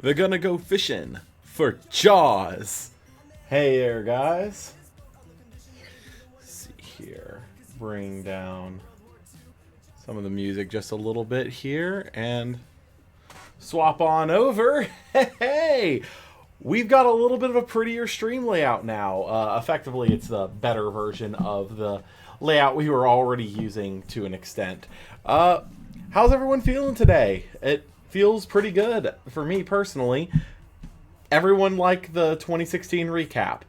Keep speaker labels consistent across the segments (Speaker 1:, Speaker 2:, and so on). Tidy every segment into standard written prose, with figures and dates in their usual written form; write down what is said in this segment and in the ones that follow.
Speaker 1: They're gonna go fishing for Jaws. Hey there, guys. Let's see here. Bring down some of the music just a little bit here and swap on over. Hey! We've got a little bit of a prettier stream layout now. Effectively, it's the better version of the layout we were already using to an extent. How's everyone feeling today? It feels pretty good for me personally. Everyone like the 2016 recap?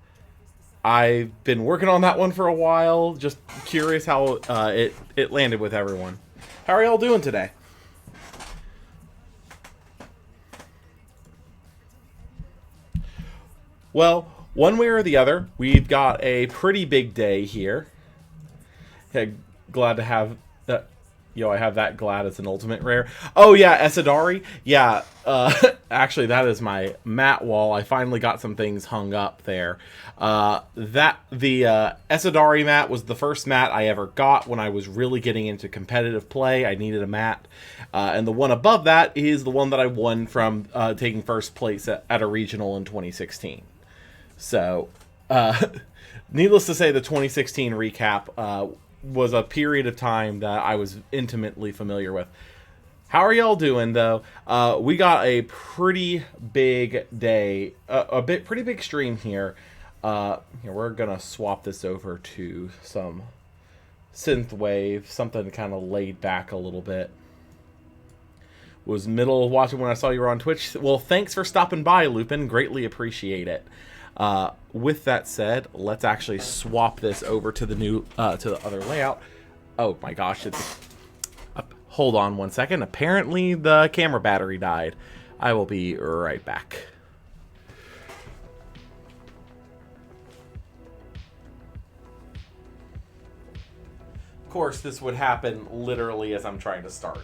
Speaker 1: I've been working on that one for a while. Just curious how it landed with everyone. How are y'all doing today? Well, one way or the other, we've got a pretty big day here. Hey, glad to have that. I have that glad it's an ultimate rare. Oh yeah, Esadari. Yeah, actually that is my mat wall. I finally got some things hung up there. The Esadari mat was the first mat I ever got when I was really getting into competitive play. I needed a mat. And the one above that is the one that I won from taking first place at a regional in 2016. So, needless to say, the 2016 recap was a period of time that I was intimately familiar with. How are y'all doing, though? We got a pretty big day, pretty big stream here. We're gonna swap this over to some synthwave, something kind of laid back a little bit. Was middle watching when I saw you were on Twitch. Well, thanks for stopping by, Lupin. Greatly appreciate it. With that said, let's actually swap this over to the new to the other layout. Oh my gosh, hold on one second. Apparently the camera battery died. I will be right back. Of course, this would happen literally as I'm trying to start.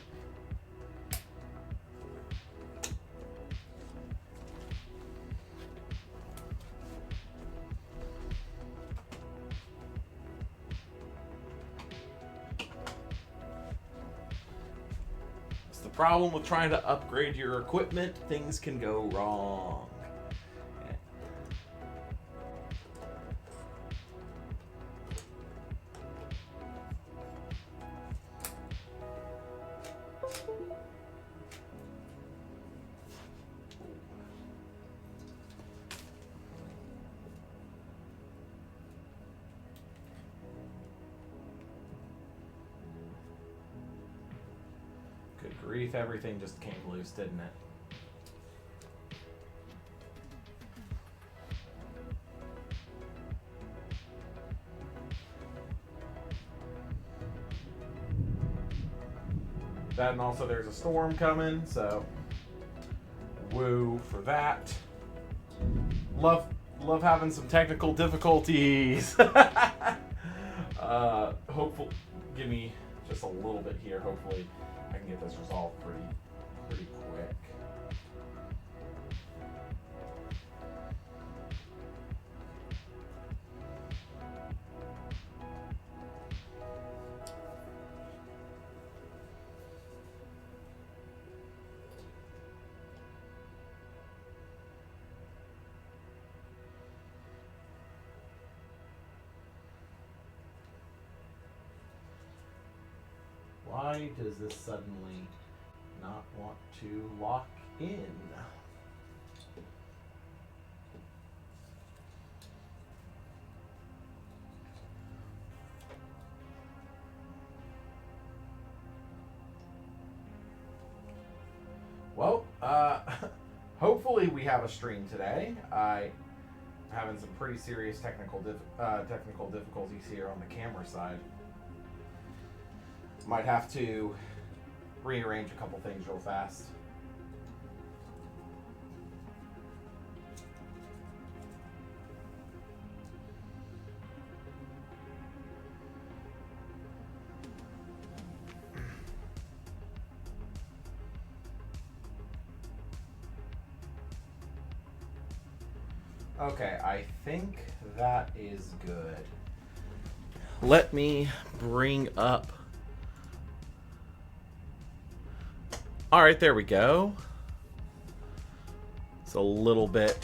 Speaker 1: Problem with trying to upgrade your equipment, things can go wrong. Grief, everything just came loose, didn't it? That, and also there's a storm coming, so woo for that. Love having some technical difficulties. Hopefully, give me just a little bit here. Hopefully I can get this resolved pretty quick. Why does this suddenly not want to lock in? Well, hopefully we have a stream today. I'm having some pretty serious technical difficulties here on the camera side. Might have to rearrange a couple things real fast. Okay, I think that is good. Let me bring up... All right, there we go. It's a little bit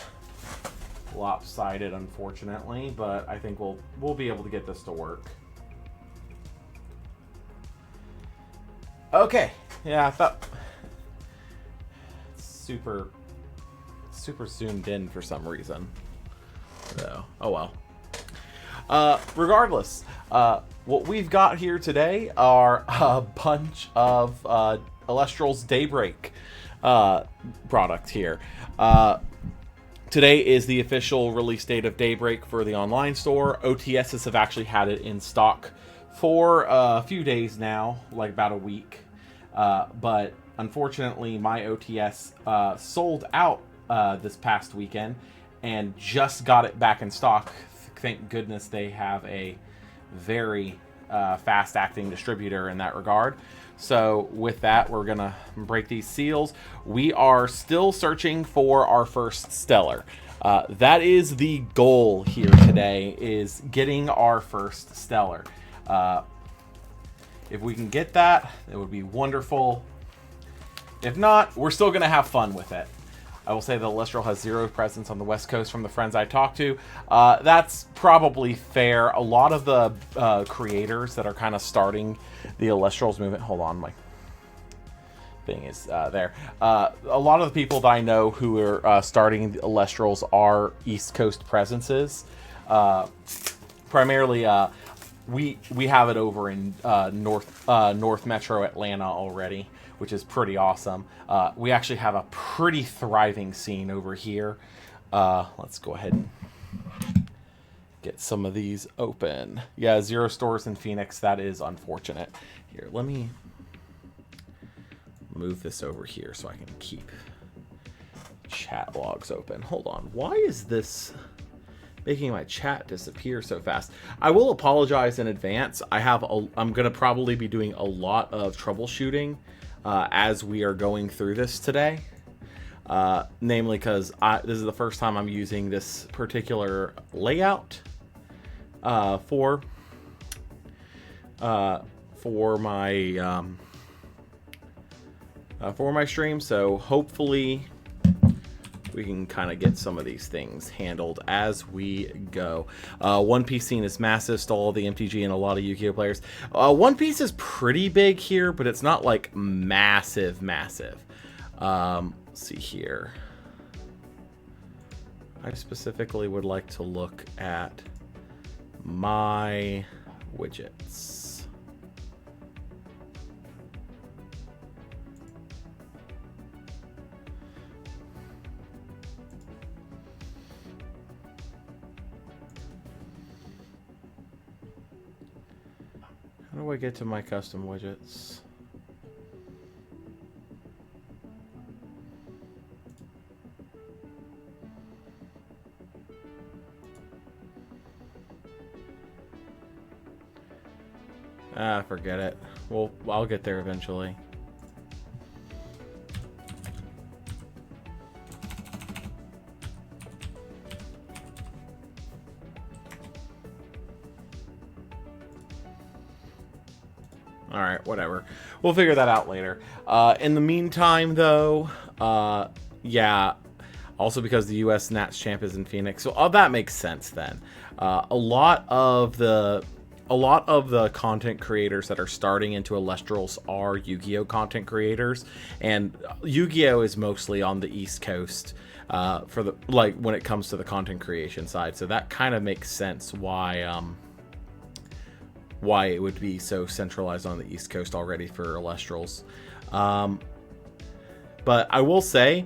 Speaker 1: lopsided, unfortunately, but I think we'll be able to get this to work. Okay, yeah, I thought super zoomed in for some reason. So, oh well. Regardless, what we've got here today are a bunch of Elestrals Daybreak product here. Today is the official release date of Daybreak for the online store. OTSs have actually had it in stock for a few days now, like about a week. But unfortunately, my OTS sold out this past weekend and just got it back in stock. Thank goodness they have a very fast-acting distributor in that regard. So with that, we're going to break these seals. We are still searching for our first Stellar. That is the goal here today, is getting our first Stellar. If we can get that, it would be wonderful. If not, we're still going to have fun with it. I will say the Elestral has 0 presence on the West Coast from the friends I talked to. That's probably fair. A lot of the creators that are kind of starting the Elestrals movement... Hold on, my thing is there. A lot of the people that I know who are starting the Elestrals are East Coast presences. Primarily, we have it over in North Metro Atlanta already, which is pretty awesome. We actually have a pretty thriving scene over here. Let's go ahead and get some of these open. Yeah, 0 stores in Phoenix. That is unfortunate. Here, let me move this over here so I can keep chat logs open. Hold on. Why is this making my chat disappear so fast? I will apologize in advance. I'm going to probably be doing a lot of troubleshooting as we are going through this today. Namely because this is the first time I'm using this particular layout for my stream. So hopefully we can kind of get some of these things handled as we go. One Piece scene is massive, stole all the MTG and a lot of Yu-Gi-Oh players. One Piece is pretty big here, but it's not like massive. Let's see here. I specifically would like to look at my widgets. How do I get to my custom widgets? Forget it. Well, I'll get there eventually. All right, whatever. We'll figure that out later. In the meantime, though, yeah. Also, because the U.S. Nats champ is in Phoenix, so that makes sense. Then, a lot of the content creators that are starting into Elestrals are Yu-Gi-Oh content creators, and Yu-Gi-Oh is mostly on the East Coast for the when it comes to the content creation side. So that kind of makes sense why it would be so centralized on the East Coast already for Elestrals. But I will say,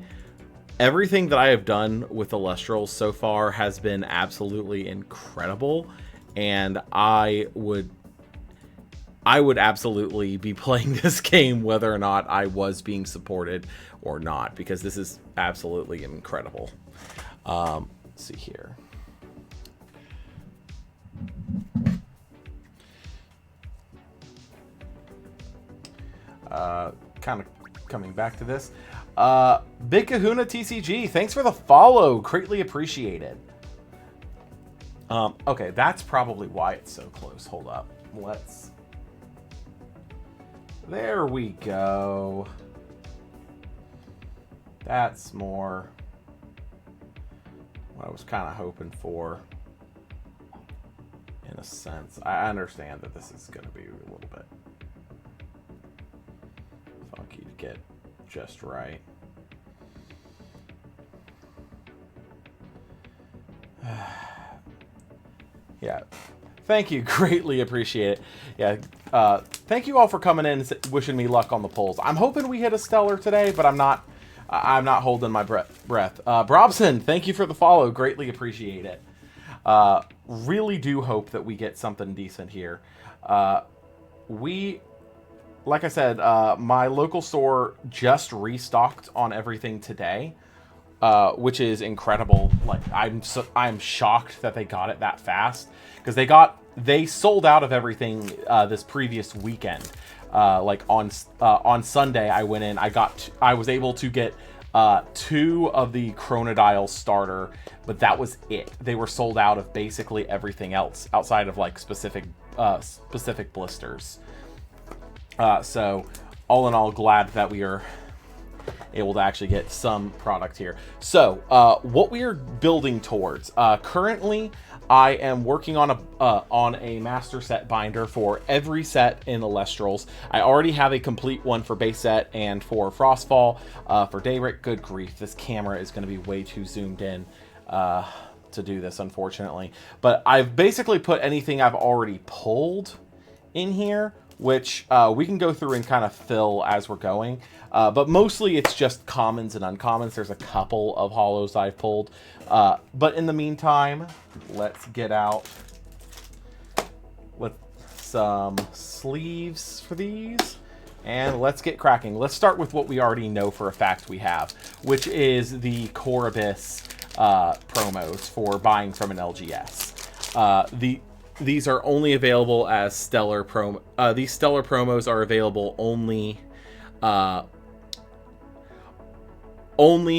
Speaker 1: everything that I have done with Elestrals so far has been absolutely incredible, and I would absolutely be playing this game whether or not I was being supported or not, because this is absolutely incredible. Let's see here. Kind of coming back to this. Big Kahuna TCG, thanks for the follow. Greatly appreciated. Okay, that's probably why it's so close. Hold up. There we go. That's more. what I was kind of hoping for, in a sense. I understand that this is going to be a little bit funky to get just right. Yeah, thank you. Greatly appreciate it. Yeah, thank you all for coming in and wishing me luck on the polls. I'm hoping we hit a stellar today, but I'm not holding my breath. Brobson, thank you for the follow. Greatly appreciate it. Really do hope that we get something decent here. Like I said, my local store just restocked on everything today, which is incredible. Like I'm shocked that they got it that fast, because they sold out of everything this previous weekend. Like on Sunday, I went in. I was able to get 2 of the Chronodile starter, but that was it. They were sold out of basically everything else outside of like specific blisters. So all in all, glad that we are able to actually get some product here. So what we are building towards, currently I am working on a master set binder for every set in Elestrals. I already have a complete one for base set and for Frostfall. For Daybreak, good grief, this camera is going to be way too zoomed in to do this, unfortunately. But I've basically put anything I've already pulled in here, which we can go through and kind of fill as we're going. But mostly it's just commons and uncommons. There's a couple of holos I've pulled. But in the meantime, let's get out with some sleeves for these. And let's get cracking. Let's start with what we already know for a fact we have, which is the Core Abyss promos for buying from an LGS. These are only available as Stellar promo. These Stellar promos are available only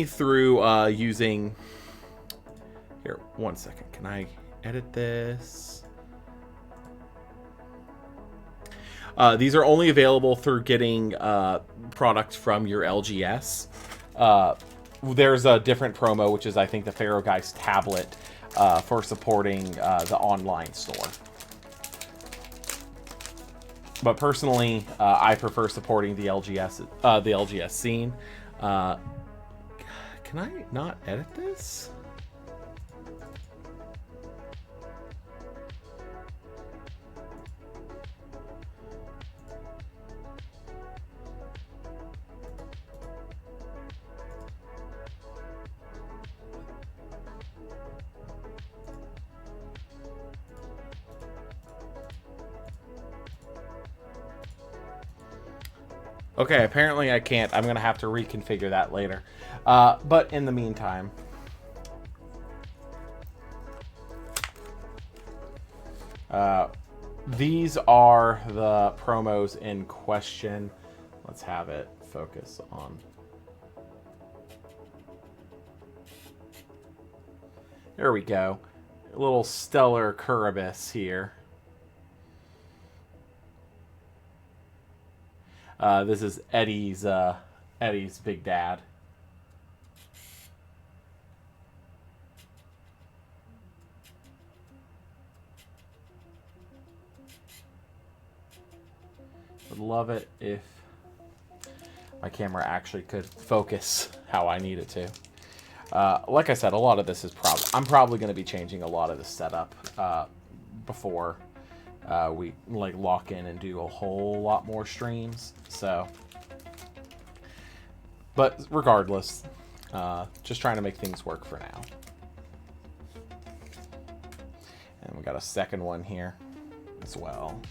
Speaker 1: through using. Here, one second. Can I edit this? These are only available through getting product from your LGS. There's a different promo, which is, I think, the Pharaoh Geist tablet for supporting the online store. But personally, I prefer supporting the LGS scene. Can I not edit this? Okay, apparently I can't. I'm going to have to reconfigure that later. But in the meantime, these are the promos in question. Let's have it focus on. There we go. A little Stellar Curibus here. This is Eddie's big dad. Would love it if my camera actually could focus how I need it to. Like I said, a lot of this is I'm probably going to be changing a lot of the setup before we like lock in and do a whole lot more streams. So, but regardless, just trying to make things work for now. And we got a second one here as well.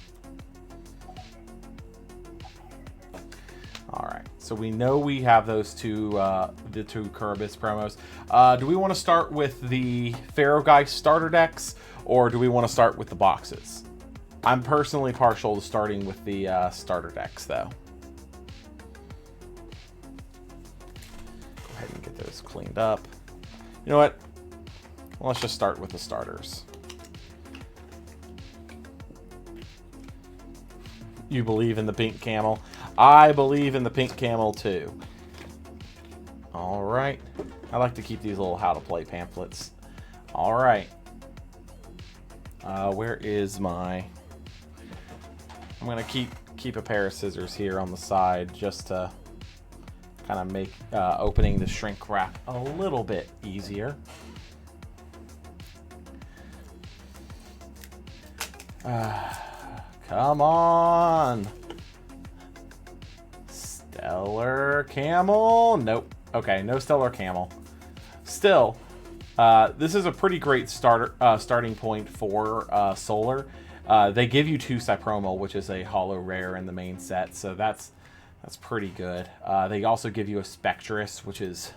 Speaker 1: All right, so we know we have those two, the 2 Curibus promos. Do we want to start with the Pharaoh Geist starter decks, or do we want to start with the boxes? I'm personally partial to starting with the starter decks, though. Go ahead and get those cleaned up. You know what? Let's just start with the starters. You believe in the pink camel? I believe in the pink camel, too. All right. I like to keep these little how to play pamphlets All right. Where is my... I'm going to keep a pair of scissors here on the side just to kind of make opening the shrink wrap a little bit easier. Come on. Stellar Camel. Nope. Okay, no Stellar Camel. Still, this is a pretty great starting point for Solar. They give you 2 Cypromal, which is a holo rare in the main set, so that's pretty good. They also give you a Spectrus, which is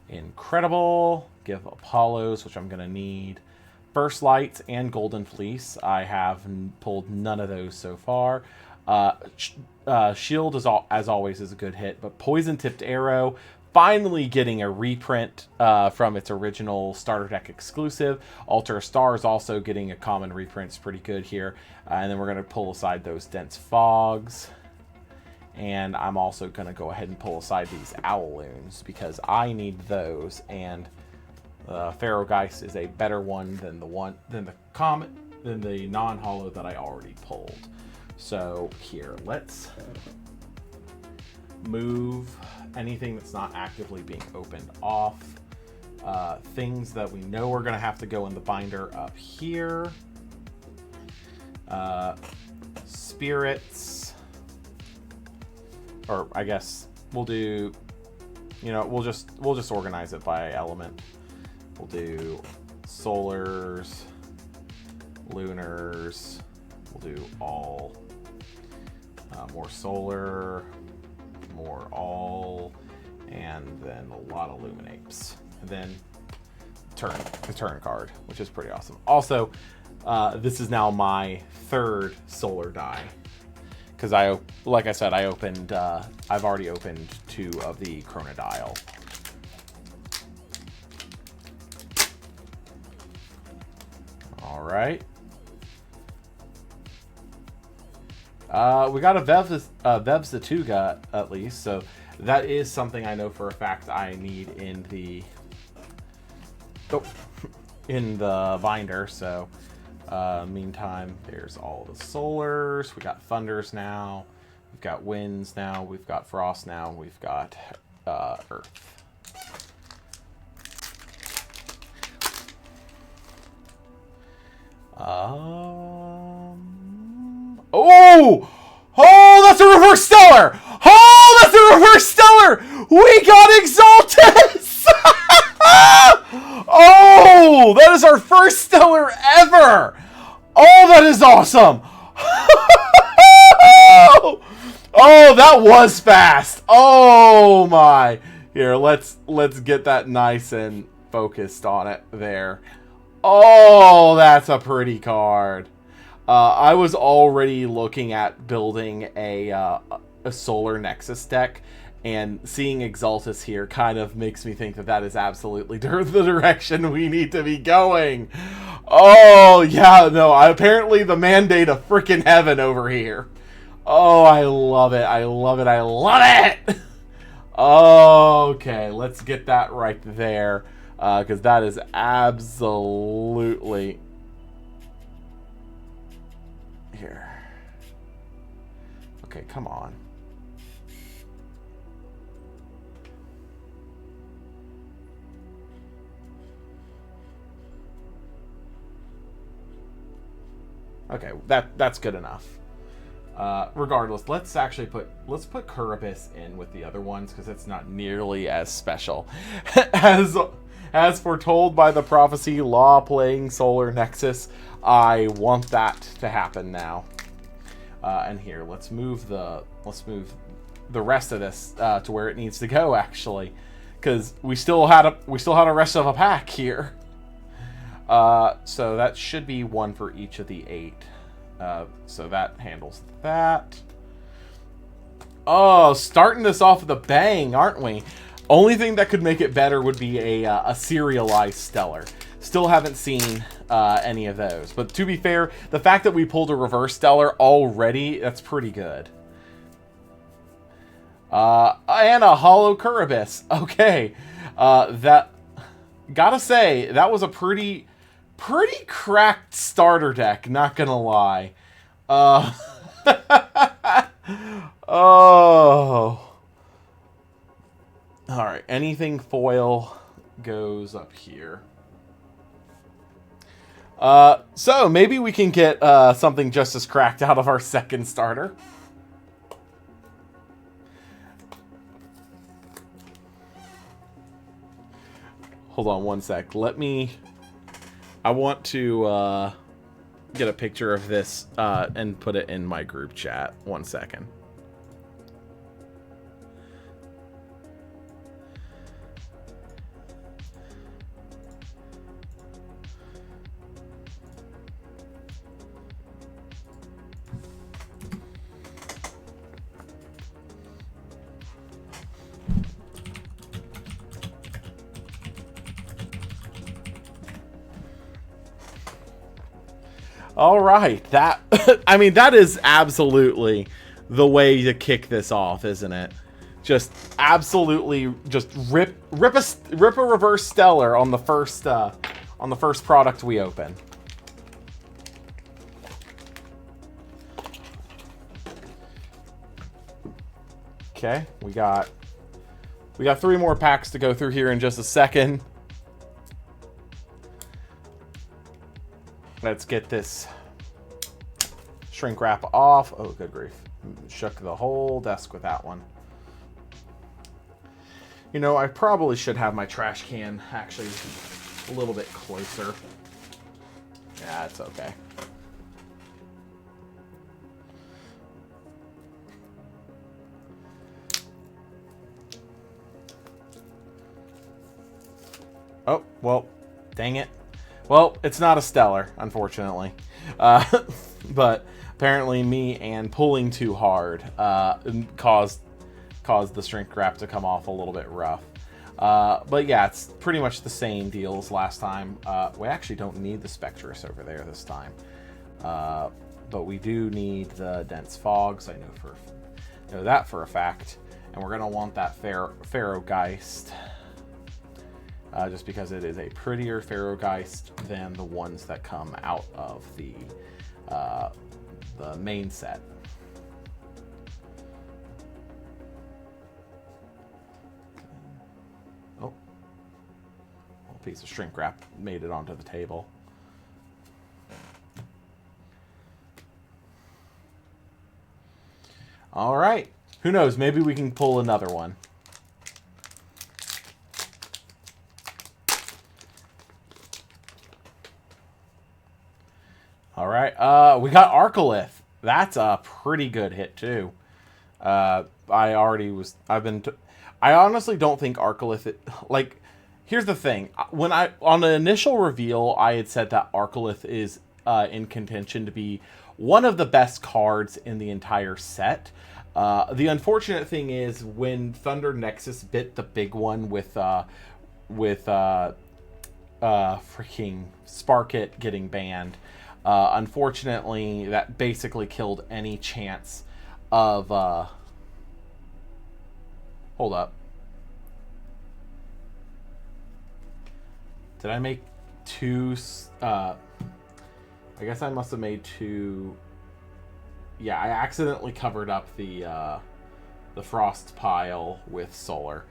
Speaker 1: incredible. Give Apollos, which I'm going to need. Burst Lights and Golden Fleece. I have pulled none of those so far. Shield, as always, is a good hit, but Poison Tipped Arrow, finally getting a reprint from its original starter deck exclusive. Altar Star is also getting a common reprint. It's pretty good here. And then we're going to pull aside those Dense Fogs. And I'm also going to go ahead and pull aside these Owloons because I need those. And Pharaoh Geist is a better one than the non-holo that I already pulled. So here, let's move anything that's not actively being opened off. Things that we know are going to have to go in the binder up here. Spirits, or I guess we'll do, we'll just organize it by element. We'll do solars, lunars. We'll do all. More solar, more all, and then a lot of Luminapes. And then the turn card, which is pretty awesome. Also, this is now my 3rd solar die. Because like I said, I've already opened 2 of the Chronodial. All right. We got a Vev's the Tuga at least, so that is something I know for a fact I need in the binder. So meantime, there's all the solars. We got thunders now. We've got winds now. We've got frost now. We've got earth. Oh, that's a reverse stellar! Oh, that's a reverse stellar! We got Exaltus! Oh, that is our first stellar ever! Oh, that is awesome! Oh, that was fast! Oh my! Here, let's get that nice and focused on it there. Oh, that's a pretty card. I was already looking at building a Solar Nexus deck, and seeing Exaltus here kind of makes me think that is absolutely the direction we need to be going. Oh, yeah, no, apparently the mandate of frickin' heaven over here. Oh, I love it, I love it, I love it! Okay, let's get that right there, because that is absolutely... Here. Okay, come on. Okay, that's good enough. Regardless, let's put Curubus in with the other ones because it's not nearly as special. As foretold by the prophecy law playing Solar Nexus, I want that to happen now. And here, let's move the rest of this to where it needs to go, actually, because we still had a rest of a pack here. So that should be 1 for each of the 8. So that handles that. Oh, starting this off with a bang, aren't we? Only thing that could make it better would be a serialized stellar. Still haven't seen any of those. But to be fair, the fact that we pulled a reverse stellar already, that's pretty good. And a holo Curubus. Okay. Gotta say, that was a pretty Pretty cracked starter deck, not gonna lie. Oh. Alright, anything foil goes up here. So maybe we can get something just as cracked out of our second starter. Hold on one sec. I want to get a picture of this and put it in my group chat. 1 second. All right, that I mean that is absolutely the way to kick this off, isn't it? Just absolutely, just rip a reverse stellar on the first product we open. Okay, we got 3 more packs to go through here in just a second. Let's get this shrink wrap off. Oh, good grief. Shook the whole desk with that one. You know, I probably should have my trash can actually a little bit closer. Yeah, it's okay. Oh, well, dang it. Well, it's not a stellar, unfortunately. But apparently me and pulling too hard caused the shrink wrap to come off a little bit rough. But yeah, it's pretty much the same deal as last time. We actually don't need the Spectrus over there this time. But we do need the dense fogs. I know that for a fact. And we're going to want that Pharaohgeist. Just because it is a prettier Pharaohgeist than the ones that come out of the main set. Oh, a piece of shrink wrap made it onto the table. All right, who knows? Maybe we can pull another one. All right, we got Arcolith. That's a pretty good hit too. I honestly don't think Arcolith. Like, here's the thing. On the initial reveal, I had said that Arcolith is in contention to be one of the best cards in the entire set. The unfortunate thing is when Thunder Nexus bit the big one with freaking Sparkit getting banned. Unfortunately, that basically killed any chance of... Hold up. Did I make 2... I guess I must have made 2... Yeah, I accidentally covered up the Frost pile with Solar.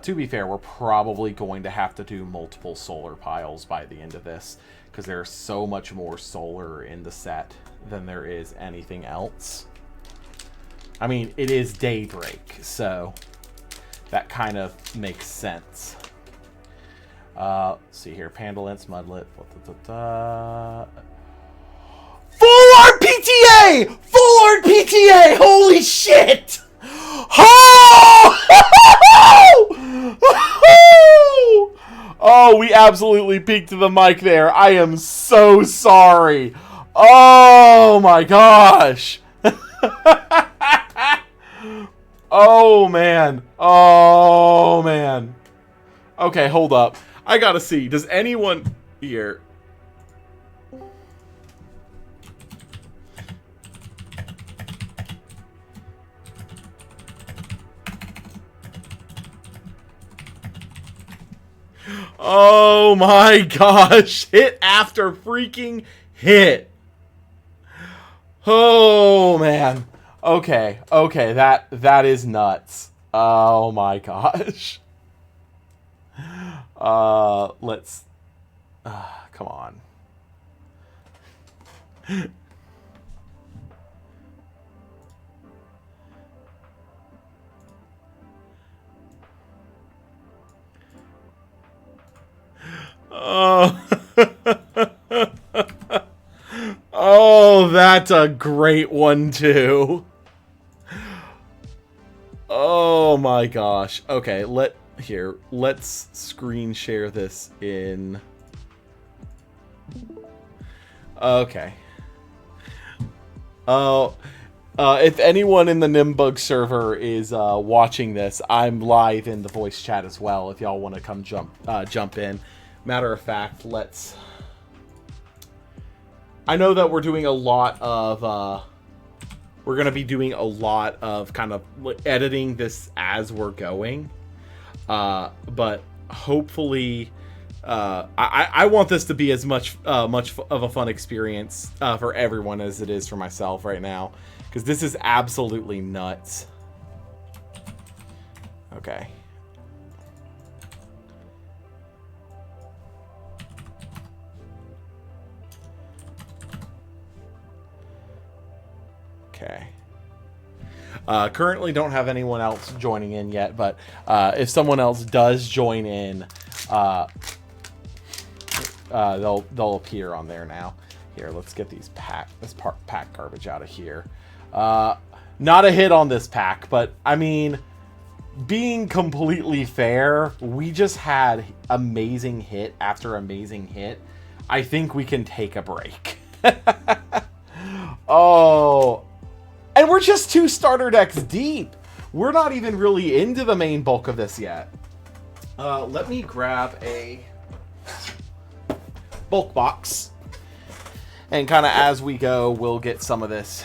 Speaker 1: To be fair, we're probably going to have to do multiple Solar piles by the end of this, because there's so much more Solar in the set than there is anything else. I mean, it is Daybreak, so that kind of makes sense. Let's see here. Pandalence, Mudlet. Full art PTA! Full art PTA! Holy shit! Oh, we absolutely peeked to the mic there. I am so sorry. Oh my gosh. Oh man. Oh man. Okay, hold up. I gotta see. Does anyone here... Oh my gosh. Hit after freaking hit. Oh man. Okay. Okay. That is nuts. Oh my gosh. Let's come on. Oh. Oh, that's a great one too. Oh my gosh. Okay, let's screen share this in. Okay. Oh, if anyone in the Nimbug server is watching this, I'm live in the voice chat as well. If y'all want to come jump in. Matter of fact, let's. I know that we're doing a lot of. We're gonna be doing a lot of kind of editing this as we're going, but hopefully. I want this to be as much of a fun experience for everyone as it is for myself right now, because this is absolutely nuts. Okay. Okay. Currently don't have anyone else joining in yet, but if someone else does join in, they'll appear on there now. Here, let's get this pack garbage out of here. Not a hit on this pack, but I mean, being completely fair, we just had amazing hit after amazing hit. I think we can take a break. Oh, and we're just 2 starter decks deep. We're not even really into the main bulk of this yet. Let me grab a bulk box, and kind of as we go, we'll get some of this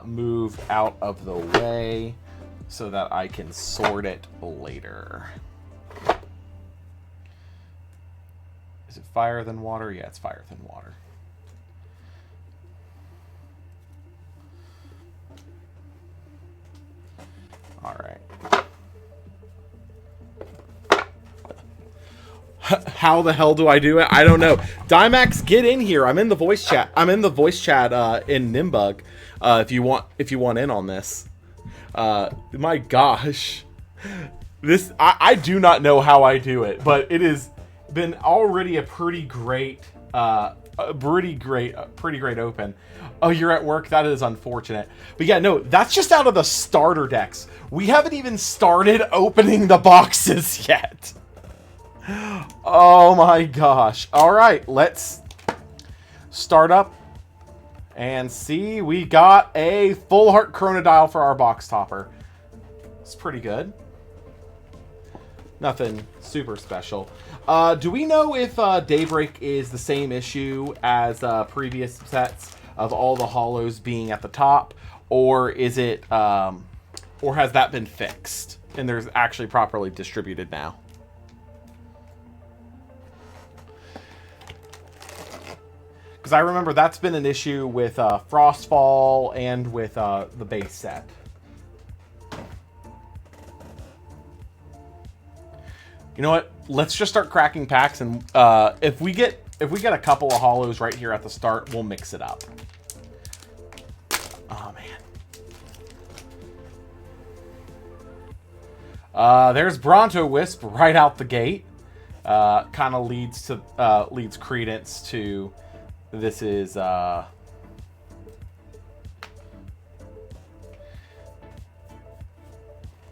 Speaker 1: moved out of the way so that I can sort it later. Is it fire than water? Yeah, it's fire than water. All right. How the hell do I do it? I don't know. Dymax, get in here. I'm in the voice chat. I'm in the voice chat in Nimbug. If you want in on this. My gosh. This I do not know how I do it, but it has been already a pretty great open. Oh, you're at work? That is unfortunate. But yeah, no, that's just out of the starter decks. We haven't even started opening the boxes yet. Oh my gosh. All right, let's start up and see. We got a full heart Chronodile for our box topper. It's pretty good. Nothing super special. Do we know if Daybreak is the same issue as previous sets of all the hollows being at the top, or is it, or has that been fixed and there's actually properly distributed now? Because I remember that's been an issue with Frostfall and with the base set. You know what? Let's just start cracking packs, and if we get a couple of hollows right here at the start, we'll mix it up. Oh man. There's Bronto Wisp right out the gate. Kind of leads credence to this is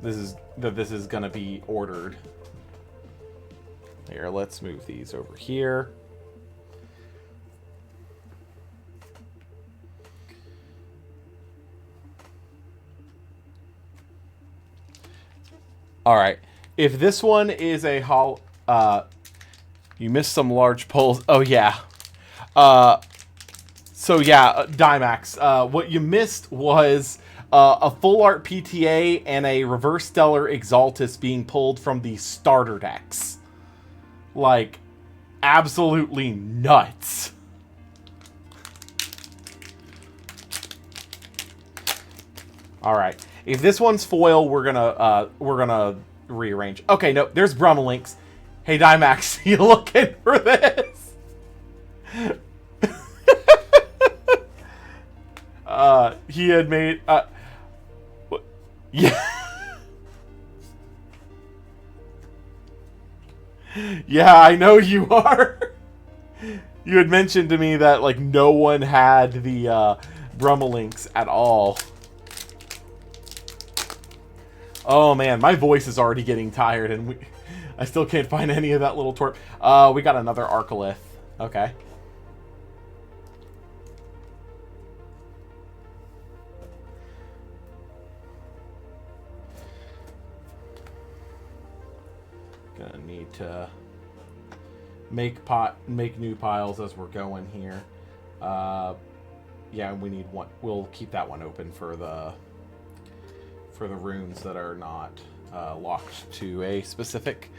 Speaker 1: this is gonna be ordered. Here, let's move these over here. All right. If this one is a you missed some large pulls. Oh yeah. So yeah, Dymax. What you missed was a full art PTA and a reverse stellar Exaltus being pulled from the starter decks. Like, absolutely nuts. All right. If this one's foil, we're gonna rearrange. Okay, no, there's Brummelinks. Hey, Dymax, you looking for this? He had made yeah. Yeah, I know you are. You had mentioned to me that like no one had the Brummelinks at all. Oh man, my voice is already getting tired, and I still can't find any of that little twerp. We got another Arcolith. Okay. Gonna need to make new piles as we're going here. Yeah, we need one. We'll keep that one open for the runes that are not locked to a specific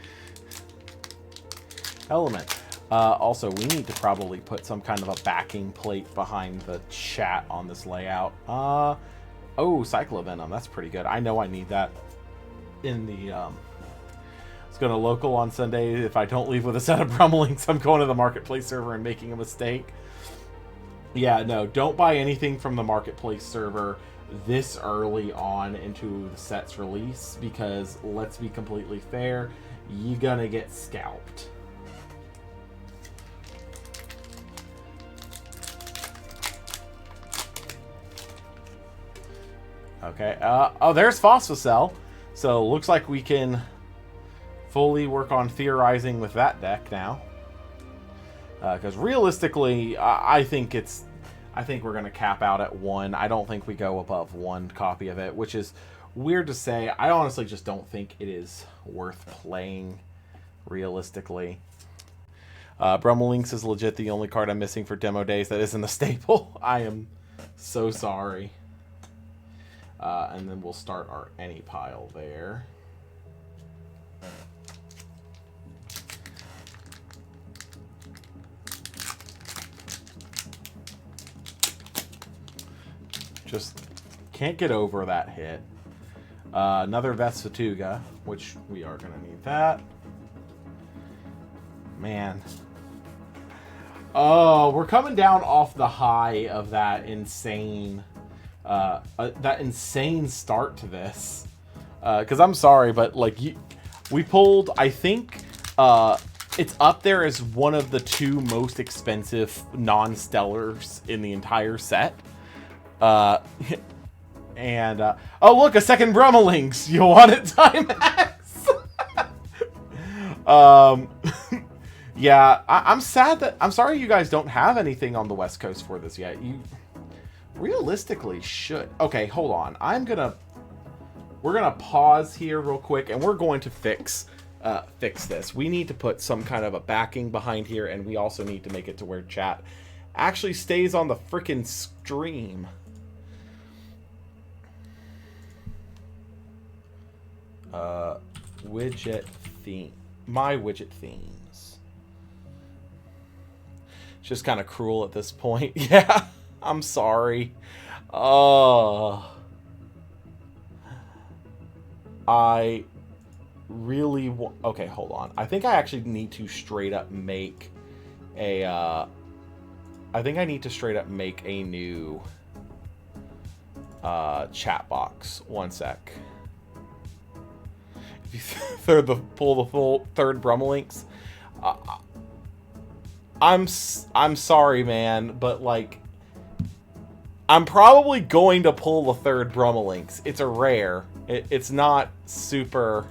Speaker 1: element. Also, we need to probably put some kind of a backing plate behind the chat on this layout. Oh, Cyclovenom, that's pretty good. I know I need that in the it's going to local on Sunday. If I don't leave with a set of Brummelinks, I'm going to the Marketplace server and making a mistake. Yeah, no, don't buy anything from the Marketplace server this early on into the set's release, because let's be completely fair, you're gonna get scalped. Okay, oh, there's Phosphocell. So looks like we can fully work on theorizing with that deck now. Because realistically, I think we're going to cap out at 1. I don't think we go above 1 copy of it, which is weird to say. I honestly just don't think it is worth playing realistically. Brummelinks is legit the only card I'm missing for demo days that isn't a staple. I am so sorry. And then we'll start our any pile there. Just can't get over that hit. Another Vesfatuga, which we are going to need that. Man. Oh, we're coming down off the high of that insane start to this. Because I'm sorry, but like we pulled, I think it's up there as one of the 2 most expensive non-stellars in the entire set. And oh look, a second Brummelinks. You want it, Timex? Yeah, I'm sad that I'm sorry you guys don't have anything on the West Coast for this yet. You realistically should. Okay, hold on. We're gonna pause here real quick, and we're going to fix this. We need to put some kind of a backing behind here, and we also need to make it to where chat actually stays on the frickin' stream. Widget theme. My widget themes. It's just kind of cruel at this point. Yeah, I'm sorry. I really okay, hold on. I think I actually need to straight up make a I think I need to straight up make a new chat box. One sec. If you pull the full third Brummelinks, I'm sorry, man, but like I'm probably going to pull the third Brummelinks. It's a rare. It's not super.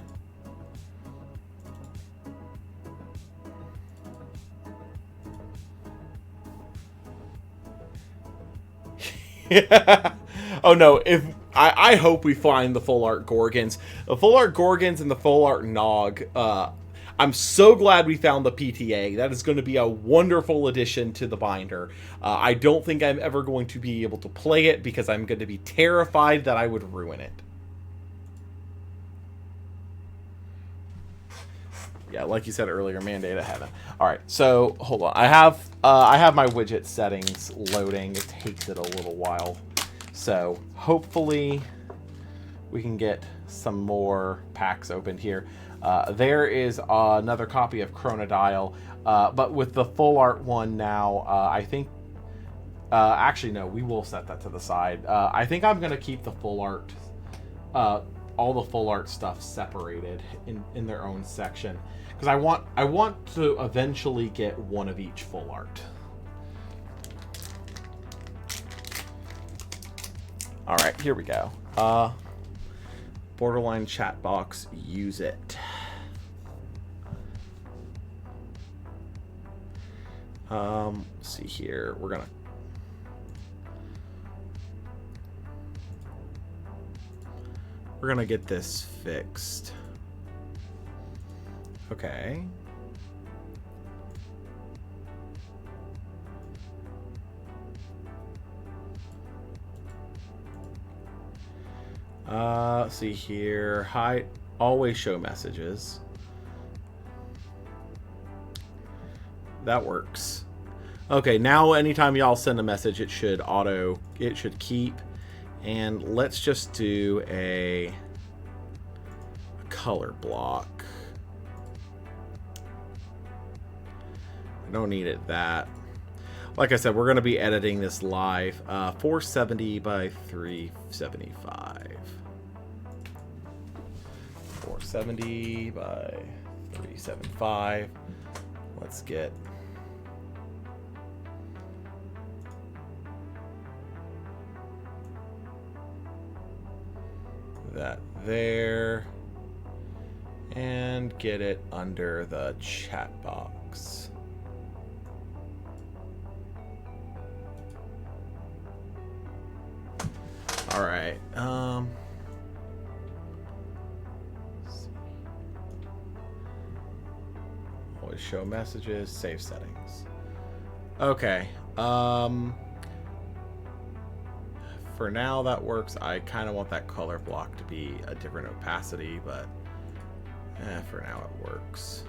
Speaker 1: Yeah. Oh no, if I hope we find the full art Gorgons. The full art Gorgons and the full art Nog. I'm so glad we found the PTA. That is going to be a wonderful addition to the binder. I don't think I'm ever going to be able to play it because I'm going to be terrified that I would ruin it. Yeah, like you said earlier, mandate of heaven. All right, so hold on. I have my widget settings loading. It takes it a little while, so hopefully we can get some more packs opened here. There is another copy of Chronodial, but with the full art one now, I think. Actually, no, we will set that to the side. I think I'm gonna keep the full art, all the full art stuff separated in their own section. Because I want to eventually get one of each full art. All right, here we go. Borderline chat box, use it. Let's see here. We're gonna get this fixed. Okay. Let's see here. Hide, always show messages. That works. Okay, now anytime y'all send a message, it should keep. And let's just do a color block. I don't need it that. Like I said, we're going to be editing this live. 470 by 375. 470 by 375. Let's get that there and get it under the chat box. All right. Always show messages, save settings. Okay. For now, that works. I kind of want that color block to be a different opacity, but for now it works.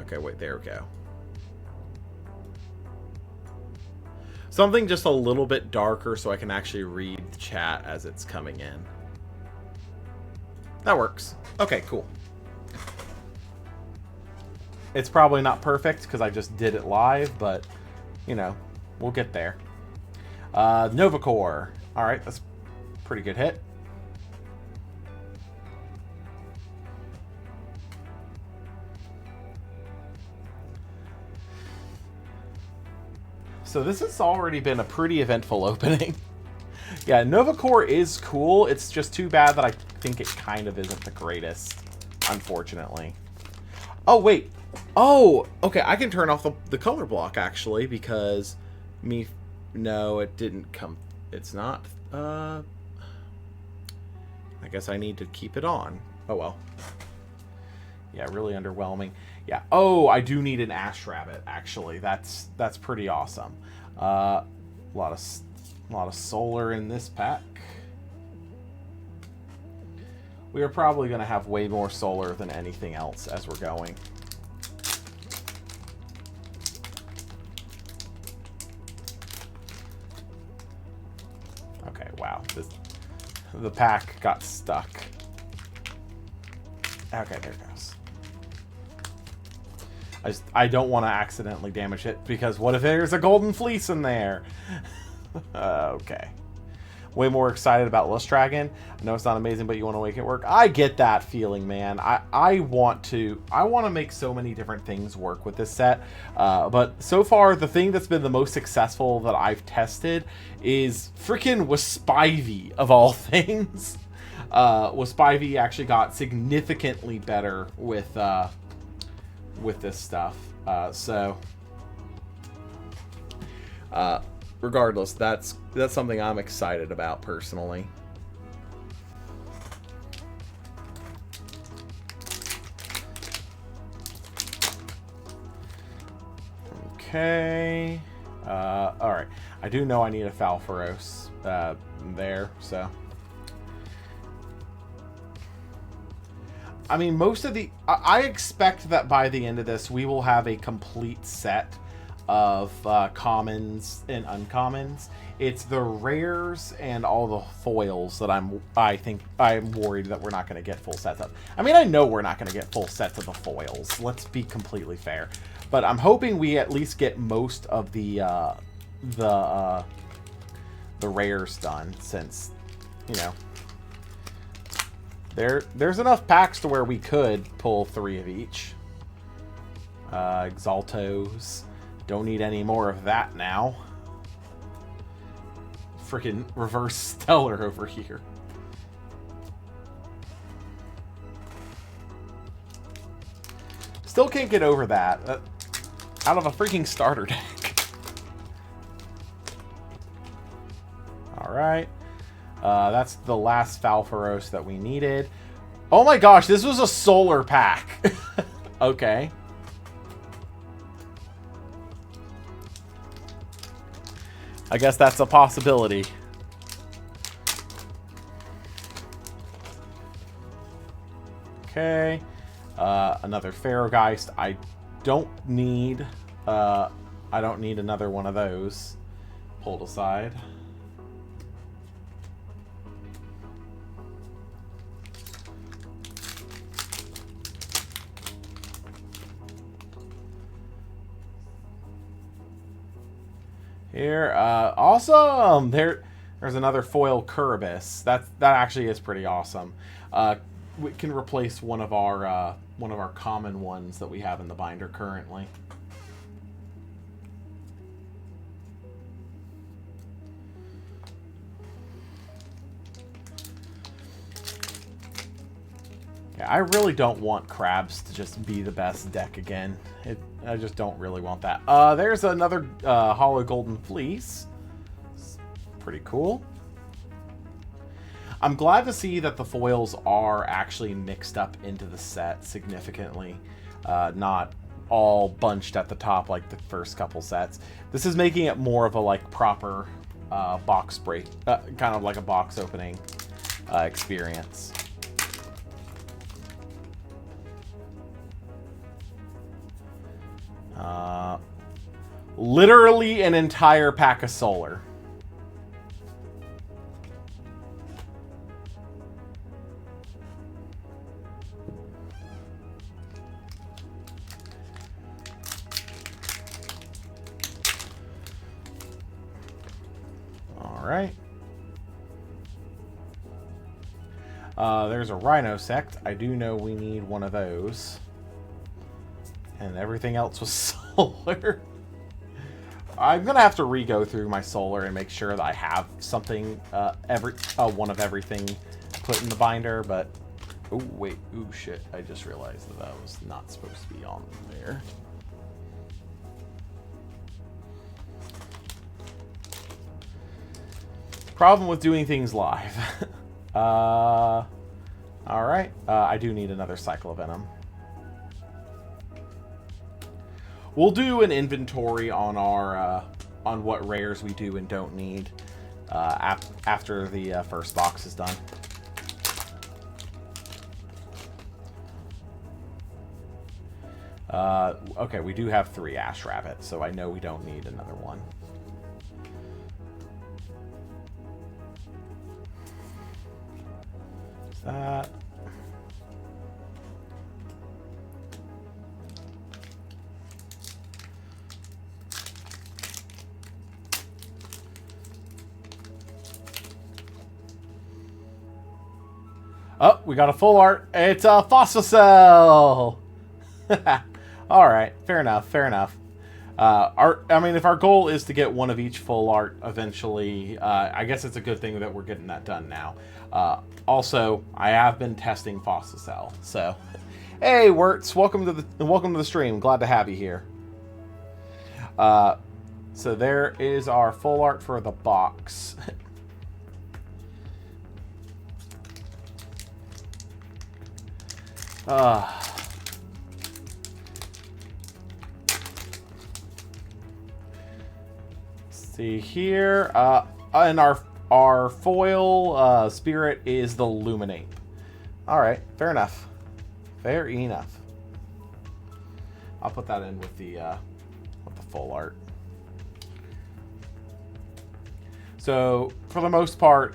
Speaker 1: Okay, wait, there we go. Something just a little bit darker so I can actually read the chat as it's coming in. That works. Okay, cool. It's probably not perfect because I just did it live, but, you know, we'll get there. Novacore. All right, that's a pretty good hit. So this has already been a pretty eventful opening. Yeah, Novacore is cool. It's just too bad that I think it kind of isn't the greatest, unfortunately. Oh, wait. Oh, okay, I can turn off the color block, actually, because no, it didn't come. It's not. I guess I need to keep it on. Oh, well. Yeah, really underwhelming. Yeah. Oh, I do need an Ash Rabbit, actually. That's pretty awesome. A lot of solar in this pack. We are probably going to have way more solar than anything else as we're going. Okay, wow. The pack got stuck. Okay, there it goes. I don't want to accidentally damage it, because what if there's a golden fleece in there? Okay. Way more excited about Elestrals. I know it's not amazing, but you want to make it work. I get that feeling, man. I want to make so many different things work with this set. But so far, the thing that's been the most successful that I've tested is freaking Waspivy, of all things. Waspivy actually got significantly better with this stuff. Regardless, that's something I'm excited about personally. Okay. All right. I do know I need a Falfaros there, so. I mean, most of the... I expect that by the end of this, we will have a complete set of commons and uncommons. It's the rares and all the foils that I think I'm worried that we're not going to get full sets of. I mean, I know we're not going to get full sets of the foils. Let's be completely fair. But I'm hoping we at least get most of the rares done, since, you know, there's enough packs to where we could pull 3 of each. Exaltos. Don't need any more of that now. Freaking reverse stellar over here. Still can't get over that. Out of a freaking starter deck. Alright. That's the last Falfaros that we needed. Oh my gosh, this was a solar pack. Okay. I guess that's a possibility. Okay. Another Pharaohgeist. I don't need another one of those. Pulled aside. Here, awesome! There's another foil Curibus. That actually is pretty awesome. We can replace one of our common ones that we have in the binder currently. Yeah, I really don't want Crabs to just be the best deck again. I just don't really want that. There's another Hollow Golden Fleece. It's pretty cool. I'm glad to see that the foils are actually mixed up into the set significantly. Not all bunched at the top like the first couple sets. This is making it more of a like proper box break, kind of like a box opening experience. Literally an entire pack of solar. All right. There's a Rhino Sect. I do know we need one of those. And everything else was solar. I'm gonna have to re-go through my solar and make sure that I have something, one of everything put in the binder, but... Oh, wait. Oh, shit. I just realized that that was not supposed to be on there. Problem with doing things live. Alright. I do need another Cycle of Venom. We'll do an inventory on our on what rares we do and don't need after the first box is done. Okay, we do have 3 Ash Rabbits, so I know we don't need another one. That. Oh, we got a full art. It's a Phosphocell. All right, fair enough. Fair enough. I mean, if our goal is to get one of each full art eventually, I guess it's a good thing that we're getting that done now. Also, I have been testing Phosphocell, so hey, Wirtz, welcome to the stream. Glad to have you here. So there is our full art for the box. See here, and our foil spirit is the Luminate. All right, fair enough. Fair enough. I'll put that in with the full art. So for the most part,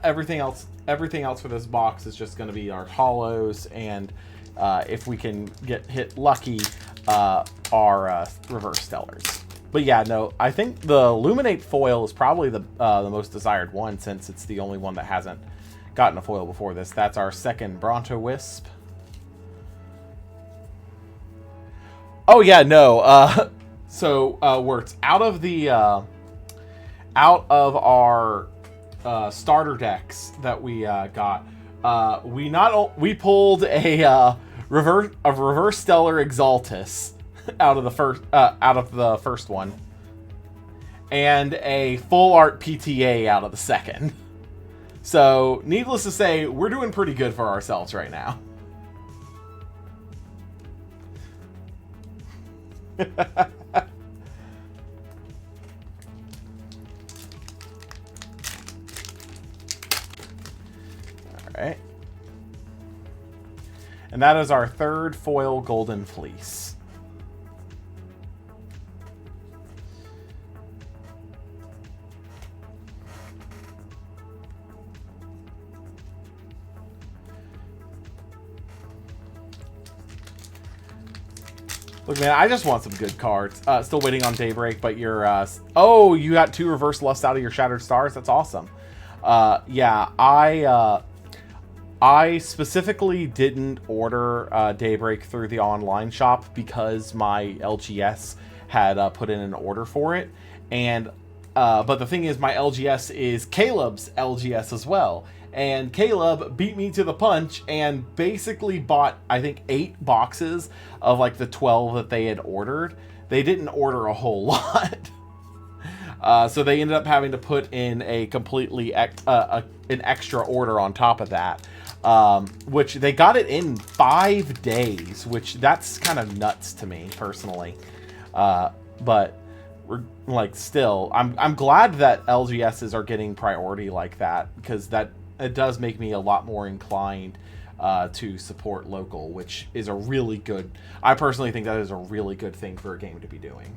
Speaker 1: everything else for this box is just going to be our hollows, and if we can get hit lucky, our reverse stellars. But yeah, no, I think the Illuminate foil is probably the most desired one, since it's the only one that hasn't gotten a foil before this. That's our second Bronto Wisp. Oh yeah, no. So where it's out of our starter decks that we got, we pulled a reverse stellar Exaltus out of the first one, and a full art PTA out of the second. So needless to say, we're doing pretty good for ourselves right now. Alright. And that is our third foil Golden Fleece. Look, man, I just want some good cards. Still waiting on Daybreak, but you're... oh, you got 2 Reverse Lust out of your Shattered Stars? That's awesome. Yeah, I specifically didn't order Daybreak through the online shop because my LGS had put in an order for it. And but the thing is, my LGS is Caleb's LGS as well. And Caleb beat me to the punch and basically bought, I think, 8 boxes of like the 12 that they had ordered. They didn't order a whole lot. So they ended up having to put in a completely an extra order on top of that, which they got it in 5 days, which that's kind of nuts to me personally. But we're like, still, I'm glad that LGSs are getting priority like that, because it does make me a lot more inclined to support local, which is a really good... I personally think that is a really good thing for a game to be doing.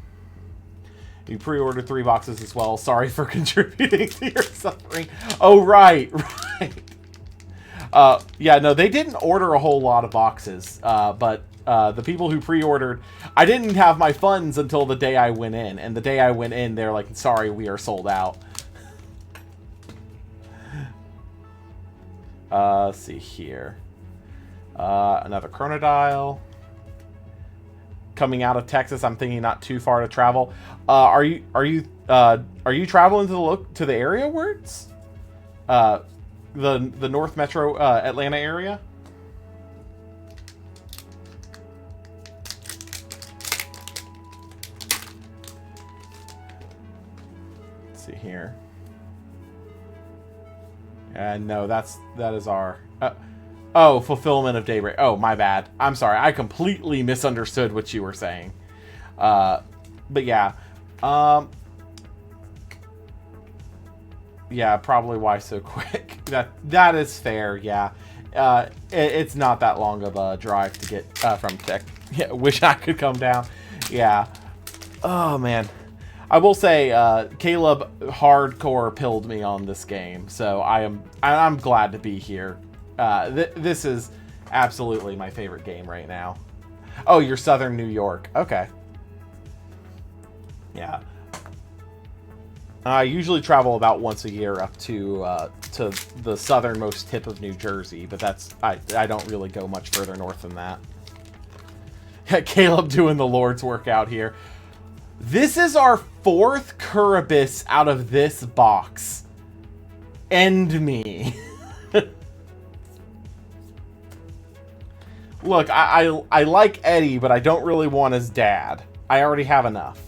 Speaker 1: You pre-ordered 3 boxes as well. Sorry for contributing to your suffering. Oh, right. Yeah, no, they didn't order a whole lot of boxes, but the people who pre-ordered... I didn't have my funds until the day I went in, and the day I went in, they're like, sorry, we are sold out. Let's see here. Another Chronodile. Coming out of Texas, I'm thinking not too far to travel. Are you traveling to the area where it's the North Metro Atlanta area? Let's see here. No, that is our... oh, fulfillment of Daybreak. Oh, my bad. I'm sorry. I completely misunderstood what you were saying. But yeah. Yeah, probably why so quick. That is fair, yeah. It's not that long of a drive to get from Tech. Yeah, wish I could come down. Yeah. Oh, man. I will say, Caleb hardcore pilled me on this game, so I'm glad to be here. This is absolutely my favorite game right now. Oh, you're Southern New York. Okay. Yeah. I usually travel about once a year up to the southernmost tip of New Jersey, but I don't really go much further north than that. Caleb doing the Lord's work out here. This is our 4th Curibus out of this box. End me. Look, I like Eddie, but I don't really want his dad. I already have enough.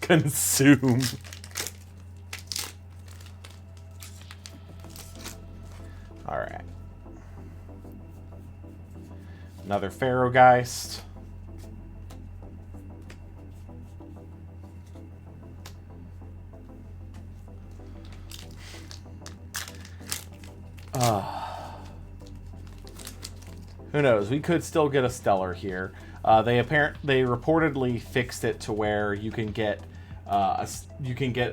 Speaker 1: Consume. Alright. Another Pharaohgeist. Who knows? We could still get a stellar here. They reportedly fixed it to where you can get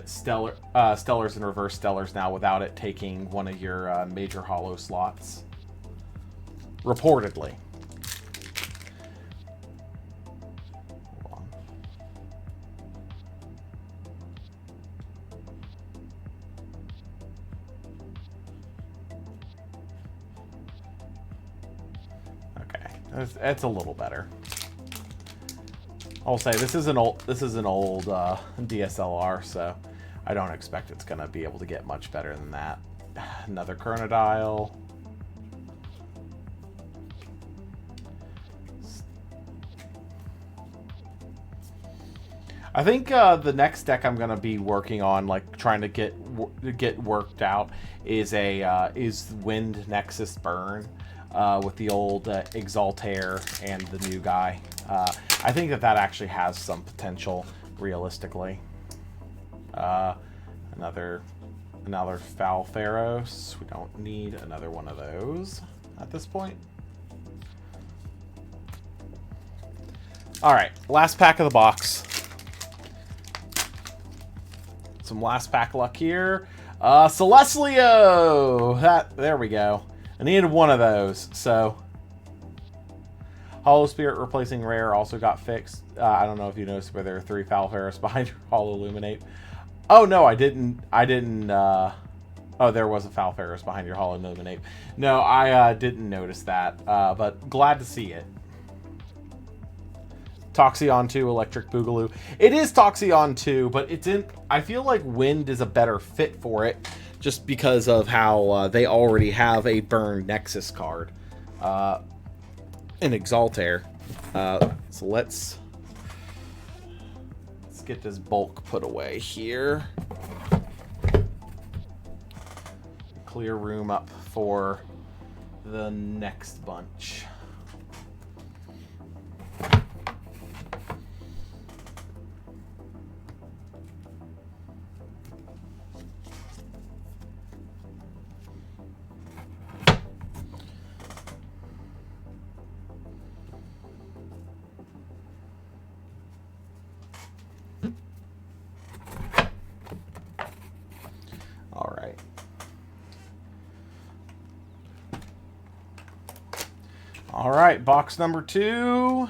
Speaker 1: stellars and reverse stellars now without it taking one of your major hollow slots. Reportedly. Hold on. Okay, it's a little better. I'll say this is an old DSLR, so I don't expect it's gonna be able to get much better than that. Another Chronodile. I think the next deck I'm gonna be working on, like trying to get worked out, is Wind Nexus Burn with the old Exaltair and the new guy. I think that actually has some potential, realistically. Another Falfaros. We don't need another one of those at this point. All right, last pack of the box. Some last pack luck here. Celestlio! There we go. I needed one of those, so... Hollow Spirit replacing rare also got fixed. I don't know if you noticed, but there are 3 Falfaros behind your Hollow Illuminate. Oh, no, I didn't... oh, there was a Falfaros behind your Hollow Illuminate. No, I didn't notice that, but glad to see it. Toxeon 2, Electric Boogaloo. It is Toxeon 2, but it's in... I feel like Wind is a better fit for it, just because of how they already have a Burn Nexus card. An Exaltair. So let's get this bulk put away here. Clear room up for the next bunch. All right, box number 2.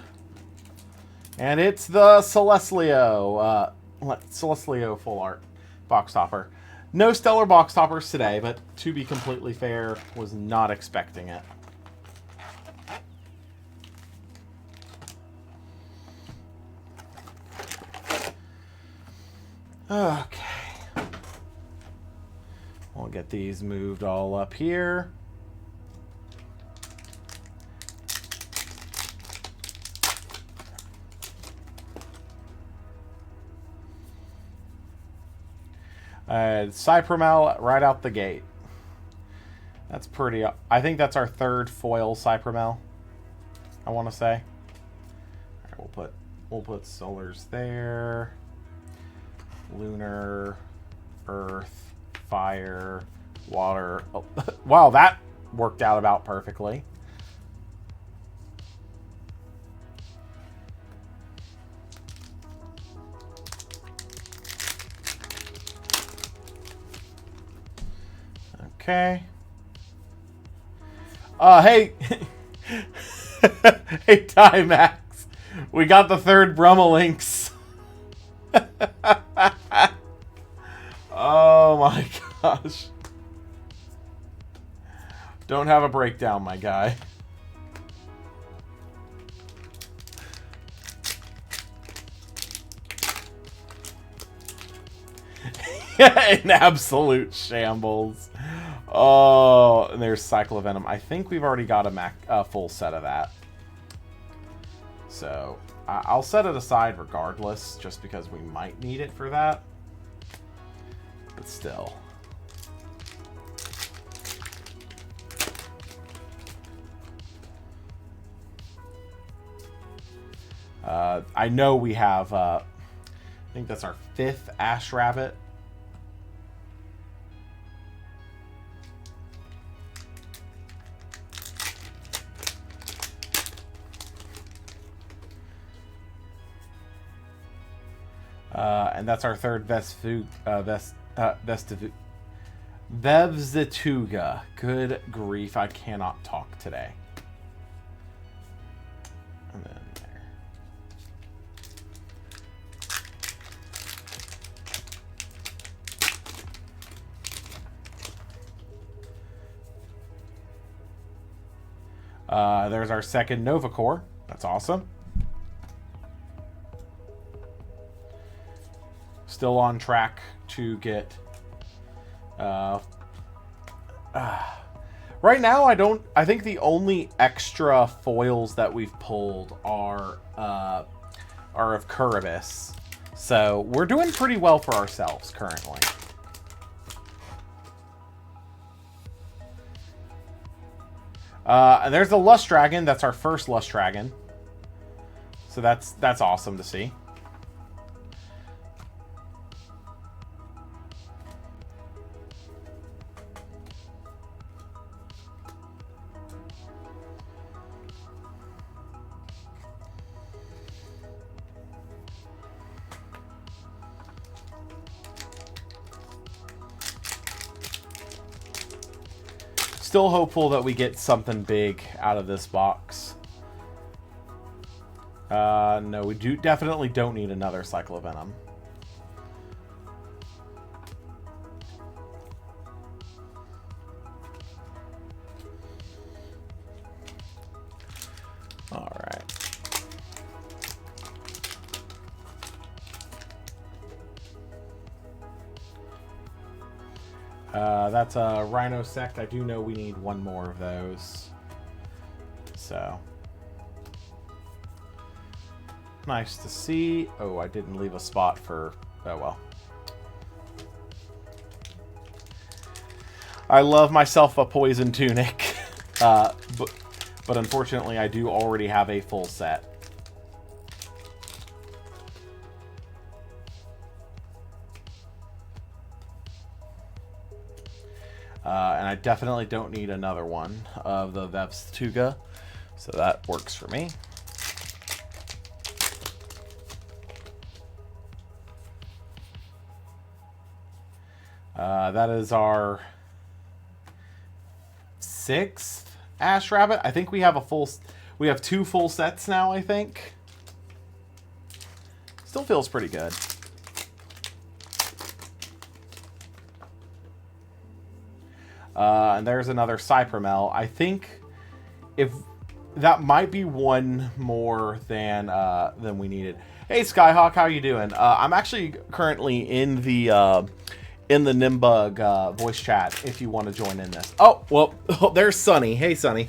Speaker 1: And it's the Celestlio. Celestlio full art box topper. No stellar box toppers today, but to be completely fair, was not expecting it. Okay. We'll get these moved all up here. Cypramel right out the gate. That's pretty... I think that's our 3rd foil Cypramel, I want to say. All right, we'll put Solars there. Lunar, Earth, Fire, Water. Oh, wow, that worked out about perfectly. Okay. Hey. Hey, Timax. We got the 3rd Brummelinx. Oh my gosh. Don't have a breakdown, my guy. In absolute shambles. Oh, and there's Cyclovenom. I think we've already got a full set of that. So, I'll set it aside regardless, just because we might need it for that. But still. I know we have, I think that's our 5th Ash Rabbit. And that's our third Vevzituga. Good grief, I cannot talk today. And then there. There's our second Nova Core. That's awesome. Still on track to get... right now, I think the only extra foils that we've pulled are of Kuribis. So we're doing pretty well for ourselves currently. And there's the Lust Dragon. That's our first Lust Dragon. So that's awesome to see. Still hopeful that we get something big out of this box. No, we definitely don't need another Cyclovenom. All right. That's a Rhino Sect. I do know we need one more of those. So. Nice to see. Oh, I didn't leave a spot for... Oh, well. I love myself a Poison Tunic. But unfortunately, I do already have a full set. And I definitely don't need another one of the Vevstuga, so that works for me. That is our 6th Ash Rabbit. I think we have we have 2 full sets now, I think. Still feels pretty good. And there's another Cypramel. I think if that might be one more than we needed. Hey Skyhawk, how you doing? I'm actually currently in the Nimbug voice chat if you want to join in this. Oh, well, there's Sunny. Hey Sunny.